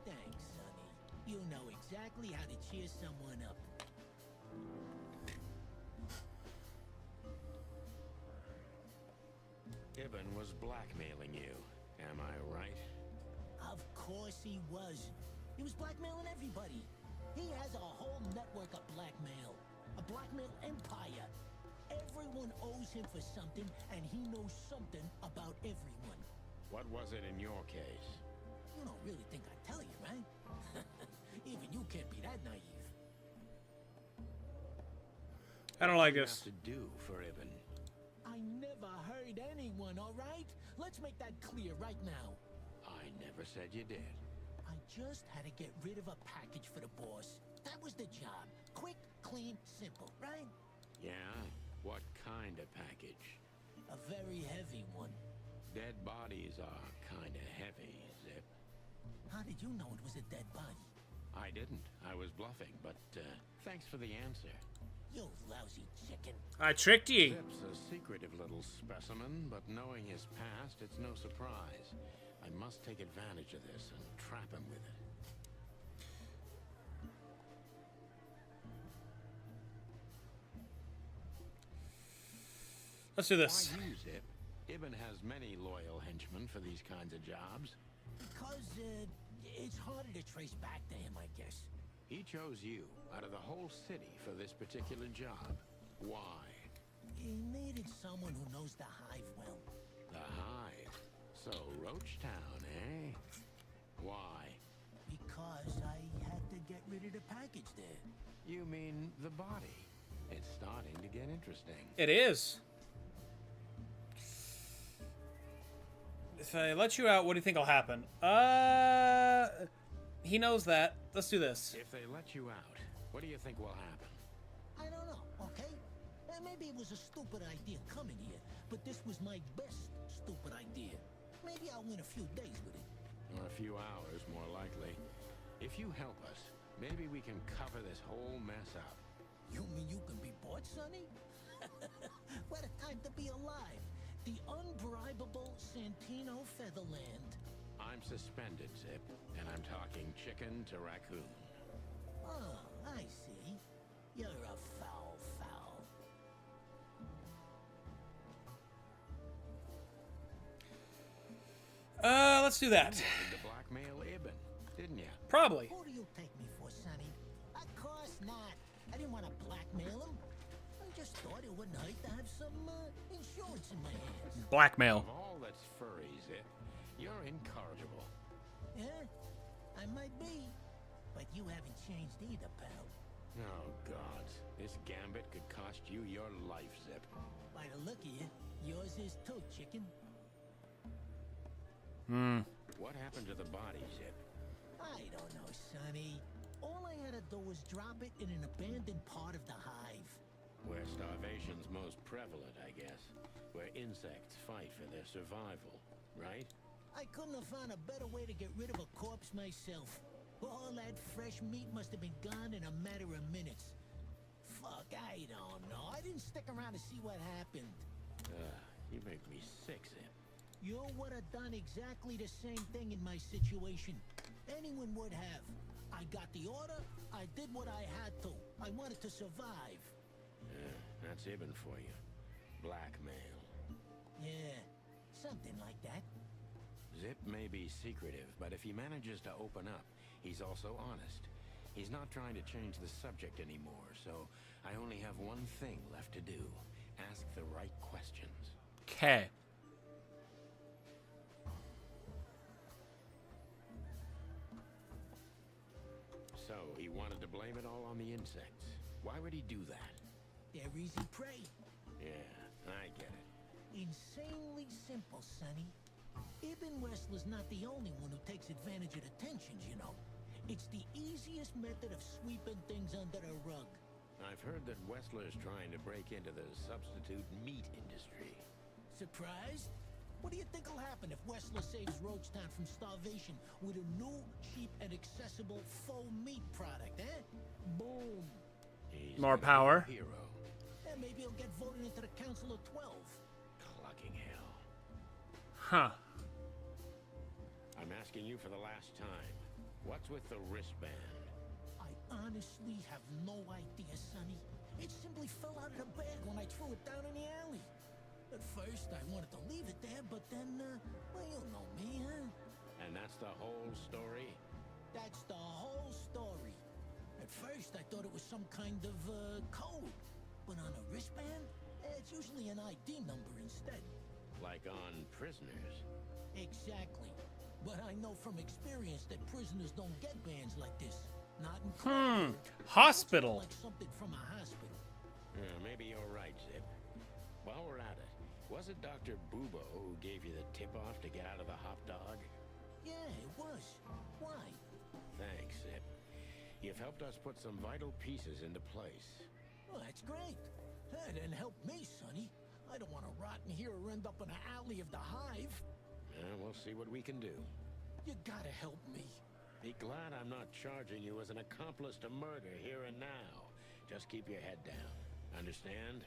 Thanks, Sonny. You know exactly how to cheer someone up. Ibben was blackmailing you, am I right? Of course he was. He was blackmailing everybody. He has a whole network of blackmail. A blackmail empire. Everyone owes him for something, and he knows something about everyone. What was it in your case? You don't really think I'd tell you, right? Even you can't be that naive. I don't like What this. do you have to do for Ibben? I never hurt anyone, all right? Let's make that clear right now. I never said you did. I just had to get rid of a package for the boss. That was the job. Quick, clean, simple, right? Yeah? What kind of package? A very heavy one. Dead bodies are kinda heavy, Zip. How did you know it was a dead body? I didn't. I was bluffing, but thanks for the answer. You lousy chicken. I tricked ye. Zip's a secretive little specimen, but knowing his past, it's no surprise. I must take advantage of this and trap him with it. Let's do this. Why you, Zip? Ibn has many loyal henchmen for these kinds of jobs. Because, it's harder to trace back to him, I guess. He chose you out of the whole city for this particular job. Why? He needed someone who knows the hive well. The Hive. So, Roachtown, eh? Why? Because I had to get rid of the package there. You mean the body? It's starting to get interesting. It is. If I let you out, what do you think will happen? He knows that. Let's do this. If they let you out, what do you think will happen? I don't know, okay? Maybe it was a stupid idea coming here, but this was my best stupid idea. Maybe I'll win a few days with it. Or a few hours, more likely. If you help us, maybe we can cover this whole mess up. You mean you can be bought, Sonny? What a time to be alive. The unbribable Santino Featherland. I'm suspended, Zip, and I'm talking chicken to raccoon. Oh, I see. You're a foul. Let's do that. You wanted to blackmail Ibn, didn't you? Probably. Who do you take me for, Sonny? Of course not. I didn't want to blackmail him. I just thought it wouldn't hurt to have some insurance in my hands. Blackmail. Of all that's furry, Zip, you're incorrigible. Yeah, I might be, but you haven't changed either, pal. Oh, God. This gambit could cost you your life, Zip. By the look of you, yours is too, chicken. What happened to the body, Zip? I don't know, Sonny. All I had to do was drop it in an abandoned part of the hive. Where starvation's most prevalent, I guess. Where insects fight for their survival, right? I couldn't have found a better way to get rid of a corpse myself. All that fresh meat must have been gone in a matter of minutes. Fuck, I don't know. I didn't stick around to see what happened. You make me sick, Zip. You would have done exactly the same thing in my situation. Anyone would have. I got the order, I did what I had to. I wanted to survive. That's Ibn for you. Blackmail. Yeah, something like that. Zip may be secretive, but if he manages to open up, he's also honest. He's not trying to change the subject anymore, so I only have one thing left to do. Ask the right questions. Okay. So, he wanted to blame it all on the insects. Why would he do that? They're easy prey. Yeah, I get it. Insanely simple, Sonny. Ibn Wessler's not the only one who takes advantage of the tensions, you know. It's the easiest method of sweeping things under the rug. I've heard that Wessler's trying to break into the substitute meat industry. Surprised? What do you think will happen if Wessler saves Roachtown from starvation with a new, cheap, and accessible faux meat product, eh? Boom. He's More gonna be power. a hero. And maybe he'll get voted into the Council of 12. Clucking hell. Huh. I'm asking you for the last time. What's with the wristband? I honestly have no idea, Sonny. It simply fell out of the bag when I threw it down in the alley. At first, I wanted to leave it there, but then, well, you know me, huh? And that's the whole story? That's the whole story. At first, I thought it was some kind of, code. But on a wristband, it's usually an ID number instead. Like on prisoners? Exactly. But I know from experience that prisoners don't get bands like this. Not in court. Hospital. Like something from a hospital. Yeah, maybe you're right, Zip. While we're at it, was it Dr. Bubo who gave you the tip-off to get out of the hop dog? Yeah, it was. Why? Thanks, Zip. You've helped us put some vital pieces into place. Well, that's great. That didn't help me, Sonny. I don't want to rot in here or end up in an alley of the hive. We'll see what we can do. You gotta help me. Be glad I'm not charging you as an accomplice to murder here and now. Just keep your head down. Understand?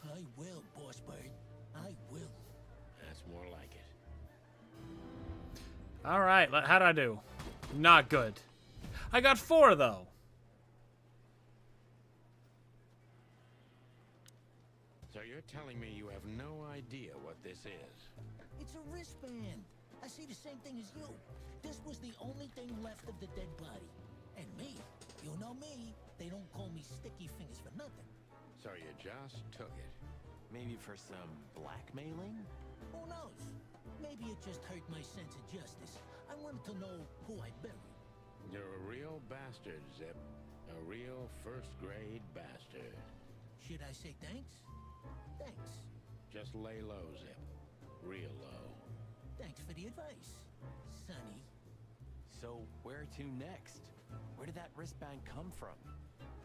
I will, Boss Bird. I will. That's more like it. All right. How'd I do? Not good. I got 4, though. So you're telling me you have no idea what this is? It's a wristband. I see the same thing as you. This was the only thing left of the dead body. And me, you know me, they don't call me Sticky Fingers for nothing. So you just took it. Maybe for some blackmailing? Who knows? Maybe it just hurt my sense of justice. I wanted to know who I buried. You're a real bastard, Zip. A real first-grade bastard. Should I say thanks? Thanks. Just lay low, Zip. Real low. Thanks for the advice, Sonny. So where to next? Where did that wristband come from?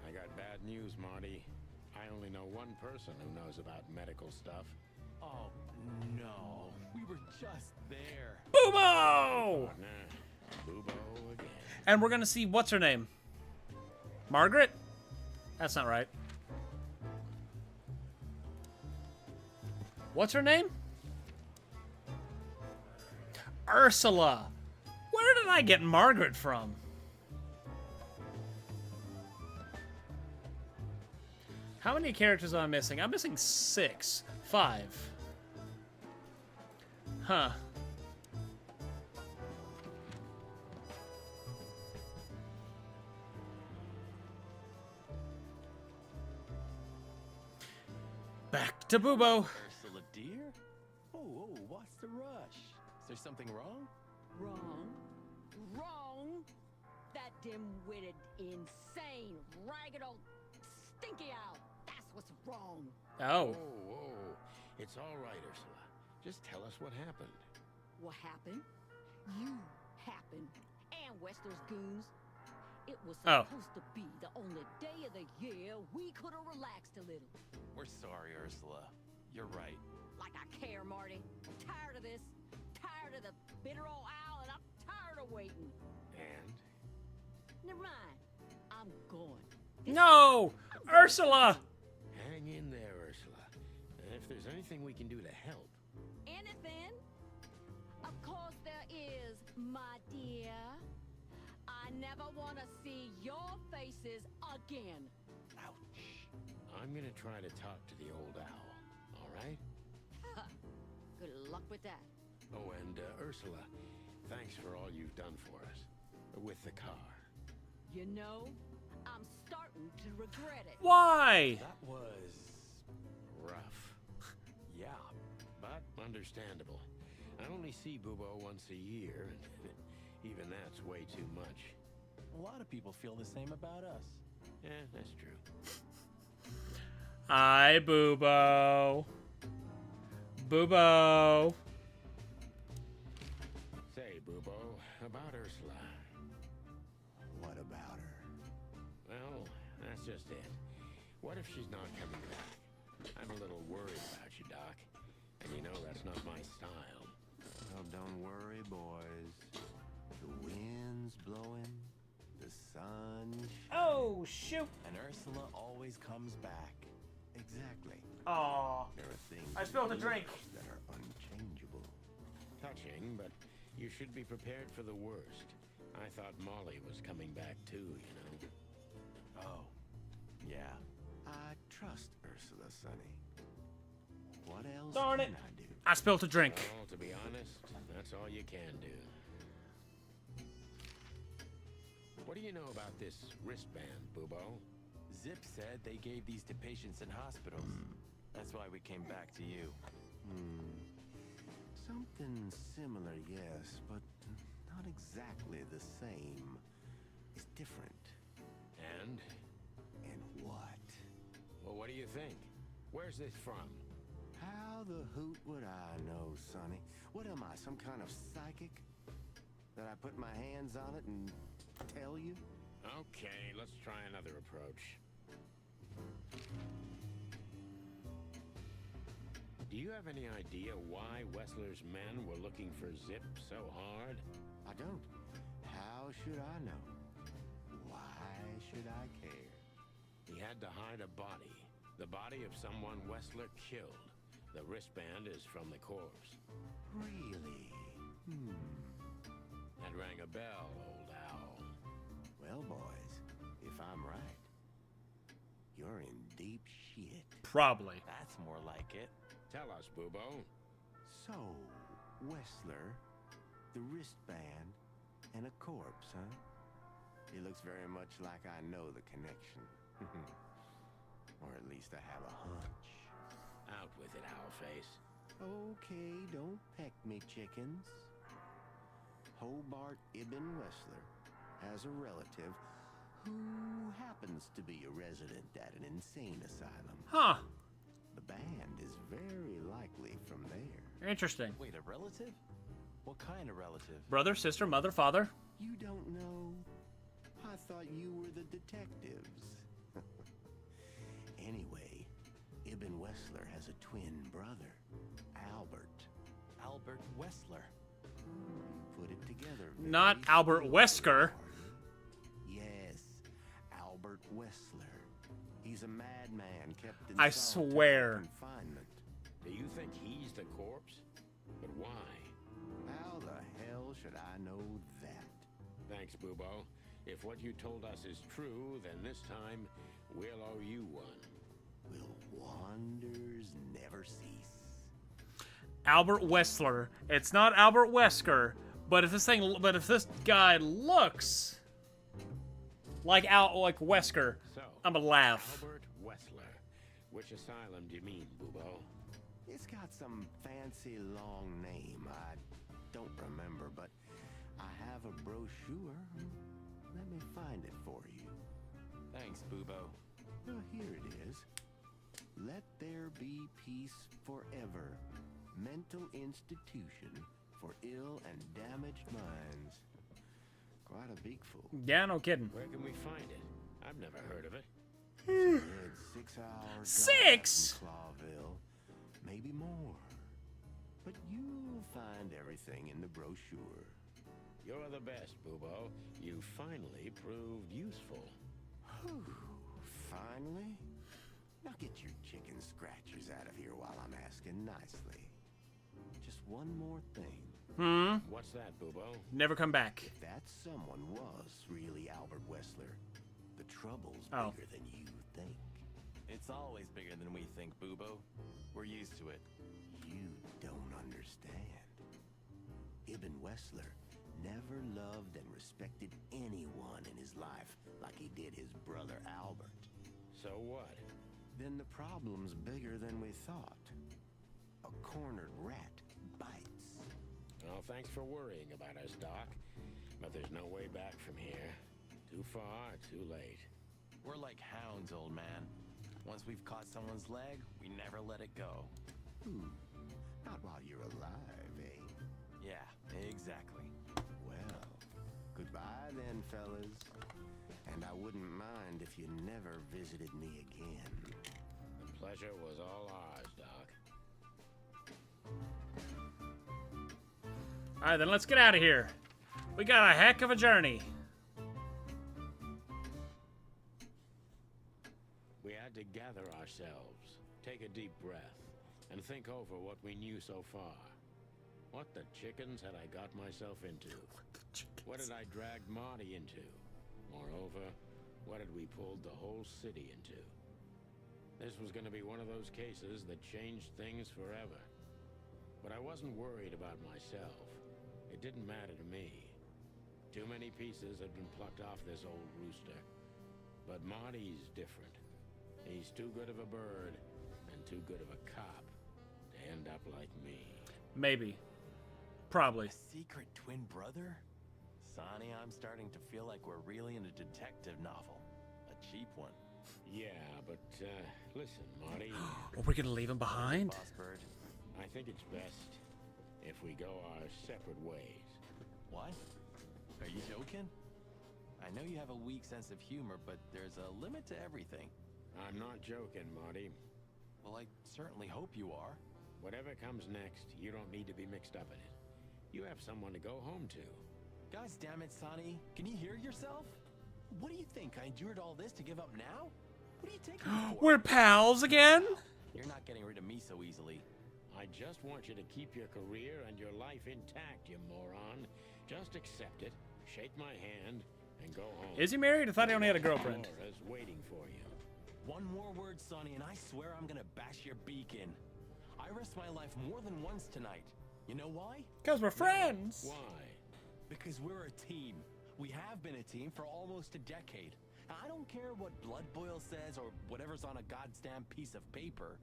I got bad news, Marty. I only know one person who knows about medical stuff. Oh, no. We were just there. Boobo! Nah, Boobo again. And we're gonna see what's her name? Margaret? That's not right. What's her name? Ursula. Where did I get Margaret from? How many characters am I missing? I'm missing 6. 5. Huh. Back to Boobo. Ursula, dear? Oh, what's the rush? Is there something wrong? Wrong. Wrong. That dim-witted, insane, ragged old stinky owl. That's what's wrong. Oh. Whoa. It's all right, Ursula. Just tell us what happened. What happened? You happened. And Wessler's goons. It was supposed to be the only day of the year we could have relaxed a little. We're sorry, Ursula. You're right. Like I care, Marty. Tired of this. Tired of the bitter old owl, and I'm tired of waiting. And? Never mind. I'm going. No! Ursula! Hang in there, Ursula. And if there's anything we can do to help. Anything? Of course there is, my dear. I never want to see your faces again. Ouch. I'm gonna try to talk to the old owl, all right? Good luck with that. Oh, and Ursula, thanks for all you've done for us. With the car. You know, I'm starting to regret it. Why? That was... Rough. yeah. But understandable. I only see Boobo once a year, and even that's way too much. A lot of people feel the same about us. Yeah, that's true. Hi, Boobo. Boobo. Say, Boobo, about Ursula. What about her? Well, that's just it. What if she's not coming back? I'm a little worried about you, Doc. And you know that's not my style. Well, don't worry, boys. The wind's blowing, the sun. Oh, shoot. And Ursula always comes back. Exactly. Aw. There are things I spilled a drink. that are unchangeable. Touching, but you should be prepared for the worst. I thought Molly was coming back too, you know. Oh, yeah. I trust Ursula, Sonny. What else Darn can it. I do? I spilled a drink. Well, to be honest, that's all you can do. What do you know about this wristband, Boobo? Zip said they gave these to patients in hospitals. That's why we came back to you. Something similar, yes, but not exactly the same. It's different. And? And what? Well, what do you think? Where's this from? How the hoot would I know, Sonny? What am I, some kind of psychic? That I put my hands on it and tell you? Okay, let's try another approach. Do you have any idea why Wessler's men were looking for Zip so hard? I don't. How should I know? Why should I care? He had to hide a body. The body of someone Wessler killed. The wristband is from the corpse. Really? That rang a bell, old owl. Well, boys, if I'm right, you're in deep shit. Probably. That's more like it. Tell us, Bubo. So, Wessler, the wristband, and a corpse, huh? It looks very much like I know the connection. Or at least I have a hunch. Out with it, Owlface. Okay, don't peck me, chickens. Hobart Ibn Wessler has a relative who happens to be a resident at an insane asylum. Huh. The band is very likely from there. Interesting. Wait, a relative? What kind of relative? Brother, sister, mother, father. You don't know? I thought you were the detectives. Anyway, Ibn Wessler has a twin brother, Albert. Albert Wessler. Put it together. Not very Albert slowly, Wesker. Marty. Yes, Albert Wessler. He's a madman kept in I solitary swear. confinement. Do you think he's the corpse? But why? How the hell should I know that? Thanks, Bubo. If what you told us is true, then this time we'll owe you one. Will wonders never cease? Albert Wessler. It's not Albert Wesker. But if this guy looks like Wesker, So, I'm gonna laugh. Albert Wessler. Which asylum do you mean, Bubo? It's got some fancy long name. I don't remember, but I have a brochure. Let me find it for you. Thanks, Bubo. Well, here it is. Let there be peace forever. Mental institution for ill and damaged minds. Quite a big fool. Yeah, no kidding. Where can we find it? I've never heard of it. It's 6 hours. 6? From Clawville. Maybe more. But you'll find everything in the brochure. You're the best, Bubo. You finally proved useful. Whew. Finally? Now get your chicken scratchers out of here while I'm asking nicely. Just one more thing. What's that, Bubo? Never come back. If that someone was really Albert Wessler, the trouble's Oh. bigger than you think. It's always bigger than we think, Bubo. We're used to it. You don't understand. Ibn Wessler never loved and respected anyone in his life like he did his brother Albert. So what? Then the problem's bigger than we thought. A cornered rat bites. Well, thanks for worrying about us, Doc. But there's no way back from here. Too far, too late. We're like hounds, old man. Once we've caught someone's leg, we never let it go. Not while you're alive, eh? Yeah, exactly. Well, goodbye then, fellas. And I wouldn't mind if you never visited me again. The pleasure was all ours, Doc. Alright, then let's get out of here. We got a heck of a journey. We had to gather ourselves, take a deep breath, and think over what we knew so far. What the chickens had I got myself into? What had I dragged Marty into? Moreover, what had we pulled the whole city into? This was going to be one of those cases that changed things forever. But I wasn't worried about myself. It didn't matter to me. Too many pieces had been plucked off this old rooster. But Marty's different. He's too good of a bird and too good of a cop to end up like me. Maybe. Probably. A secret twin brother? Sonny, I'm starting to feel like we're really in a detective novel. A cheap one. Yeah, but listen, Marty. Are we gonna leave him behind? Boss Bird. I think it's best if we go our separate ways. What? Are you joking? I know you have a weak sense of humor, but there's a limit to everything. I'm not joking, Marty. Well, I certainly hope you are. Whatever comes next, you don't need to be mixed up in it. You have someone to go home to. Gosh damn it, Sonny. Can you hear yourself? What do you think? I endured all this to give up now? What do you take me for? We're pals again? You're not getting rid of me so easily. I just want you to keep your career and your life intact, you moron. Just accept it, shake my hand, and go home. Is he married? I thought he only had a girlfriend. Laura's waiting for you. One more word, Sonny, and I swear I'm gonna bash your beak in. I risked my life more than once tonight. You know why? Because we're friends. Why? Because we're a team. We have been a team for almost a decade. I don't care what Blood Boil says or whatever's on a goddamn piece of paper.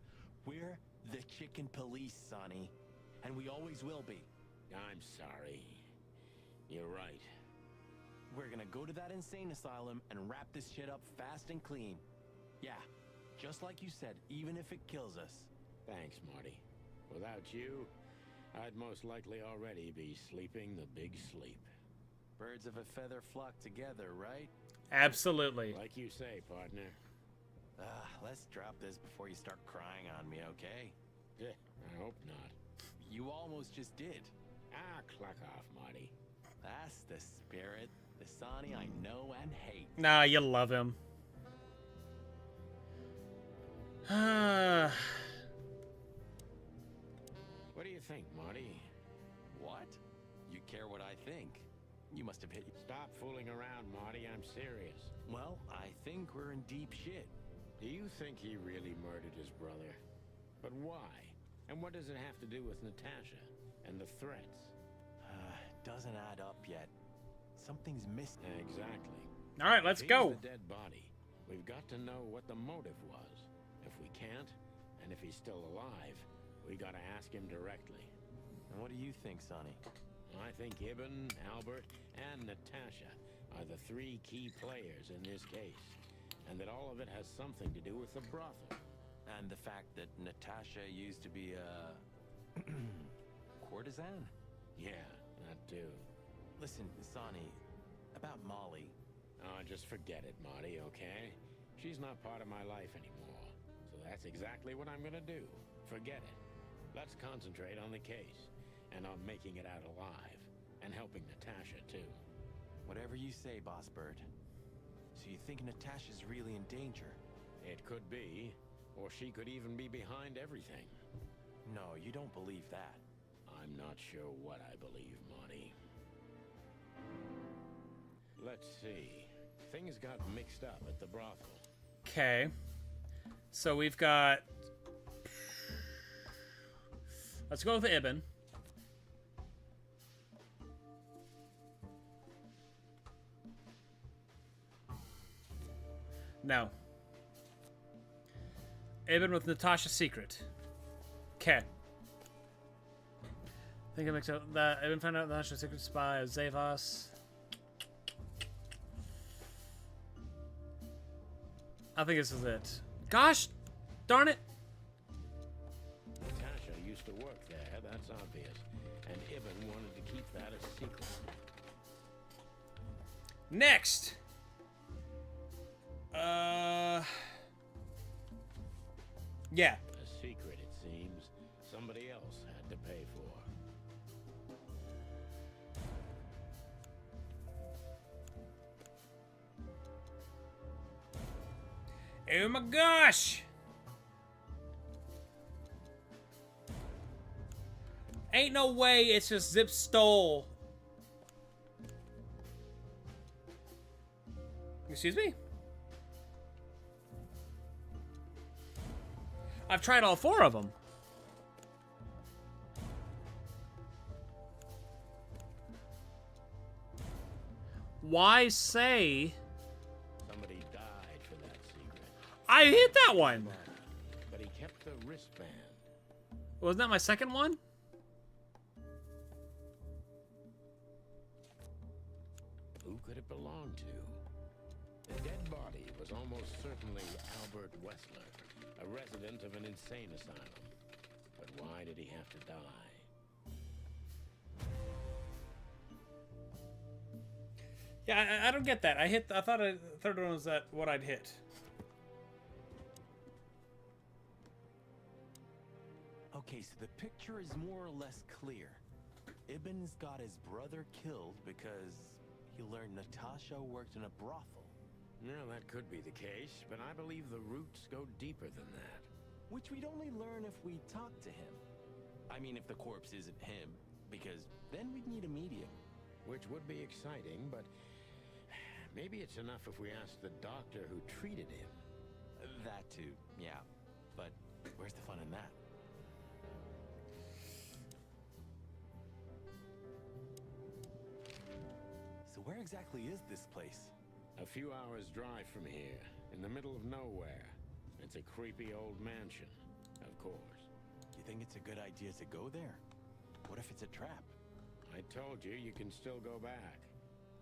We're the Chicken Police, Sonny. And we always will be. I'm sorry. You're right. We're gonna go to that insane asylum and wrap this shit up fast and clean. Yeah, just like you said, even if it kills us. Thanks, Marty. Without you, I'd most likely already be sleeping the big sleep. Birds of a feather flock together, right? Absolutely. Like you say, partner. Let's drop this before you start crying on me, okay? I hope not. You almost just did. Cluck off, Marty. That's the spirit. The Sonny I know and hate. Nah, you love him. What do you think, Marty? What? You care what I think? You must have hit... Stop fooling around, Marty. I'm serious. Well, I think we're in deep shit. Do you think he really murdered his brother? But why? And what does it have to do with Natasha and the threats? Doesn't add up yet. Something's missing. Exactly. All right, let's If go. he's the dead body, we've got to know what the motive was. If we can't, and if he's still alive, we gotta ask him directly. And what do you think, Sonny? I think Ibn, Albert, and Natasha are the three key players in this case, and that all of it has something to do with the brothel. And the fact that Natasha used to be a... courtesan? Yeah, that too. Listen, Sonny, about Molly... Oh, just forget it, Marty, okay? She's not part of my life anymore. So that's exactly what I'm gonna do. Forget it. Let's concentrate on the case, and on making it out alive, and helping Natasha, too. Whatever you say, Boss Bird. So you think Natasha's really in danger? It could be, or she could even be behind everything. No, you don't believe that. I'm not sure what I believe, Marty. Let's see. Things got mixed up at the brothel. Okay. So we've got... Let's go with Ibn. No. Ibn with Natasha's secret. Okay. I think I mixed up that. Ibn found out Natasha's secret spy of Zavos. I think this is it. Gosh darn it. Natasha used to work there, that's obvious. And Ibn wanted to keep that a secret. Next. Yeah. A secret, it seems. Somebody else had to pay for. Oh my gosh! Ain't no way it's just Zip stole. Excuse me? I've tried all 4 of them. Why say... Somebody died for that secret. I hit that one! But he kept the wristband. Wasn't that my second one? Who could it belong to? The dead body was almost certainly Albert Wessler, a resident of an insane asylum. But why did he have to die? Yeah, I don't get that. I thought the third one was that what I'd hit. Okay, so the picture is more or less clear. Ibn's got his brother killed because he learned Natasha worked in a brothel. Well, that could be the case, but I believe the roots go deeper than that. Which we'd only learn if we talked to him. I mean, if the corpse isn't him, because then we'd need a medium. Which would be exciting, but maybe it's enough if we ask the doctor who treated him. That too, yeah. But where's the fun in that? So where exactly is this place? A few hours' drive from here, in the middle of nowhere. It's a creepy old mansion, of course. You think it's a good idea to go there? What if it's a trap? I told you, you can still go back.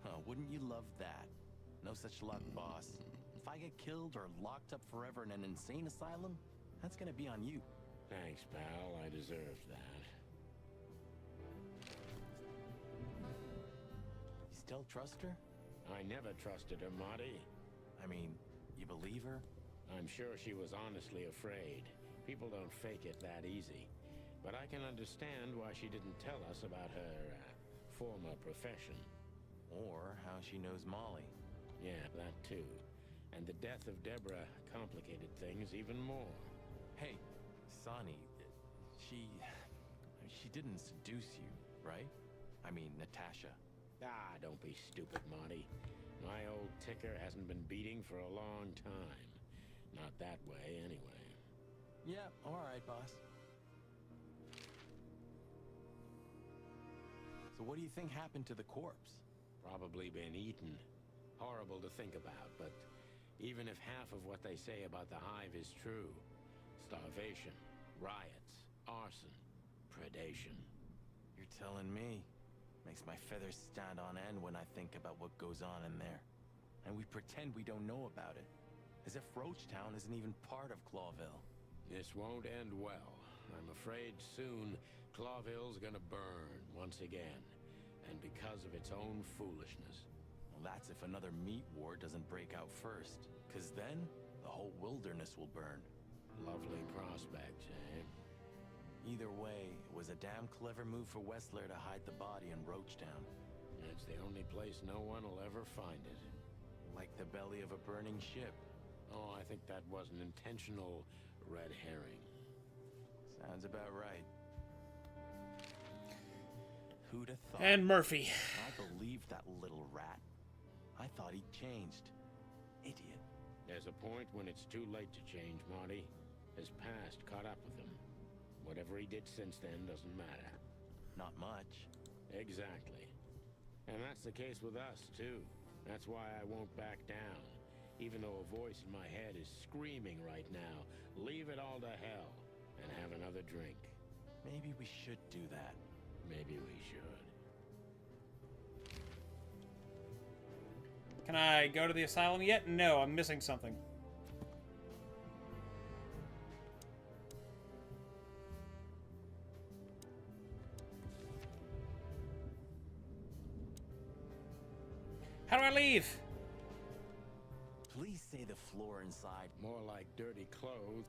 Huh, wouldn't you love that? No such luck, boss. If I get killed or locked up forever in an insane asylum, that's gonna be on you. Thanks, pal. I deserved that. You still trust her? I never trusted her, Marty. I mean, you believe her? I'm sure she was honestly afraid. People don't fake it that easy. But I can understand why she didn't tell us about her former profession. Or how she knows Molly. Yeah, that too. And the death of Deborah complicated things even more. Hey, Sonny, she didn't seduce you, right? I mean, Natasha. Ah, don't be stupid, Marty. My old ticker hasn't been beating for a long time. Not that way, anyway. Yeah, all right, boss. So what do you think happened to the corpse? Probably been eaten. Horrible to think about, but even if half of what they say about the Hive is true, starvation, riots, arson, predation. You're telling me. Makes my feathers stand on end when I think about what goes on in there. And we pretend we don't know about it. As if Roachtown isn't even part of Clawville. This won't end well. I'm afraid soon Clawville's gonna burn once again. And because of its own foolishness. Well, that's if another meat war doesn't break out first. 'Cause then, the whole wilderness will burn. Lovely prospect, eh? Either way, it was a damn clever move for Wessler to hide the body in Roachtown. It's the only place no one will ever find it. Like the belly of a burning ship. Oh, I think that was an intentional red herring. Sounds about right. Who'd have thought? And Murphy. I believed that little rat. I thought he'd changed. Idiot. There's a point when it's too late to change, Marty. His past caught up with him. Whatever he did since then doesn't matter. Not much. Exactly. And that's the case with us, too. That's why I won't back down. Even though a voice in my head is screaming right now, leave it all to hell and have another drink. Maybe we should do that. Maybe we should. Can I go to the asylum yet? No, I'm missing something. How do I leave? Please say the floor inside. More like dirty clothes.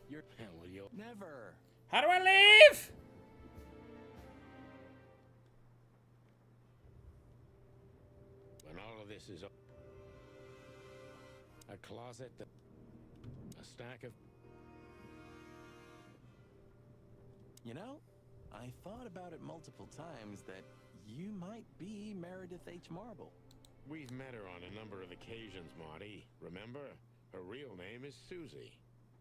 You're... Hell, will you? Never. How do I leave? When all of this is a closet, a stack of... You know, I thought about it multiple times that you might be Meredith H. Marble. We've met her on a number of occasions, Marty. Remember? Her real name is Susie.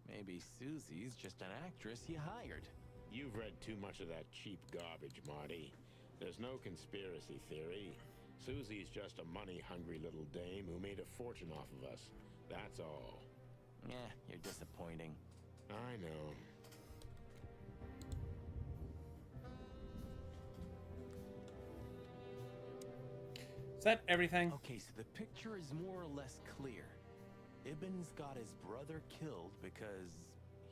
Maybe Susie's just an actress you hired. You've read too much of that cheap garbage, Marty. There's no conspiracy theory. Susie's just a money-hungry little dame who made a fortune off of us. That's all. You're disappointing. I know. Is that everything? Okay, so the picture is more or less clear. Ibn's got his brother killed because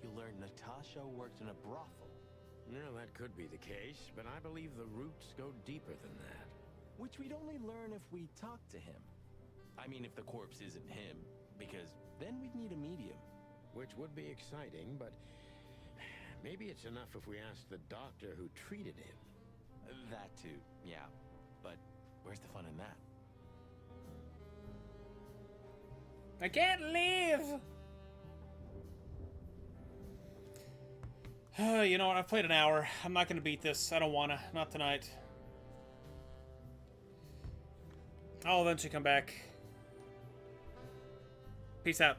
he learned Natasha worked in a brothel. No, that could be the case, but I believe the roots go deeper than that. Which we'd only learn if we talked to him. I mean, if the corpse isn't him, because then we'd need a medium. Which would be exciting, but maybe it's enough if we ask the doctor who treated him. That too, yeah. But where's the fun in that? I can't leave! You know what? I've played an hour. I'm not going to beat this. I don't want to. Not tonight. I'll eventually come back. Peace out.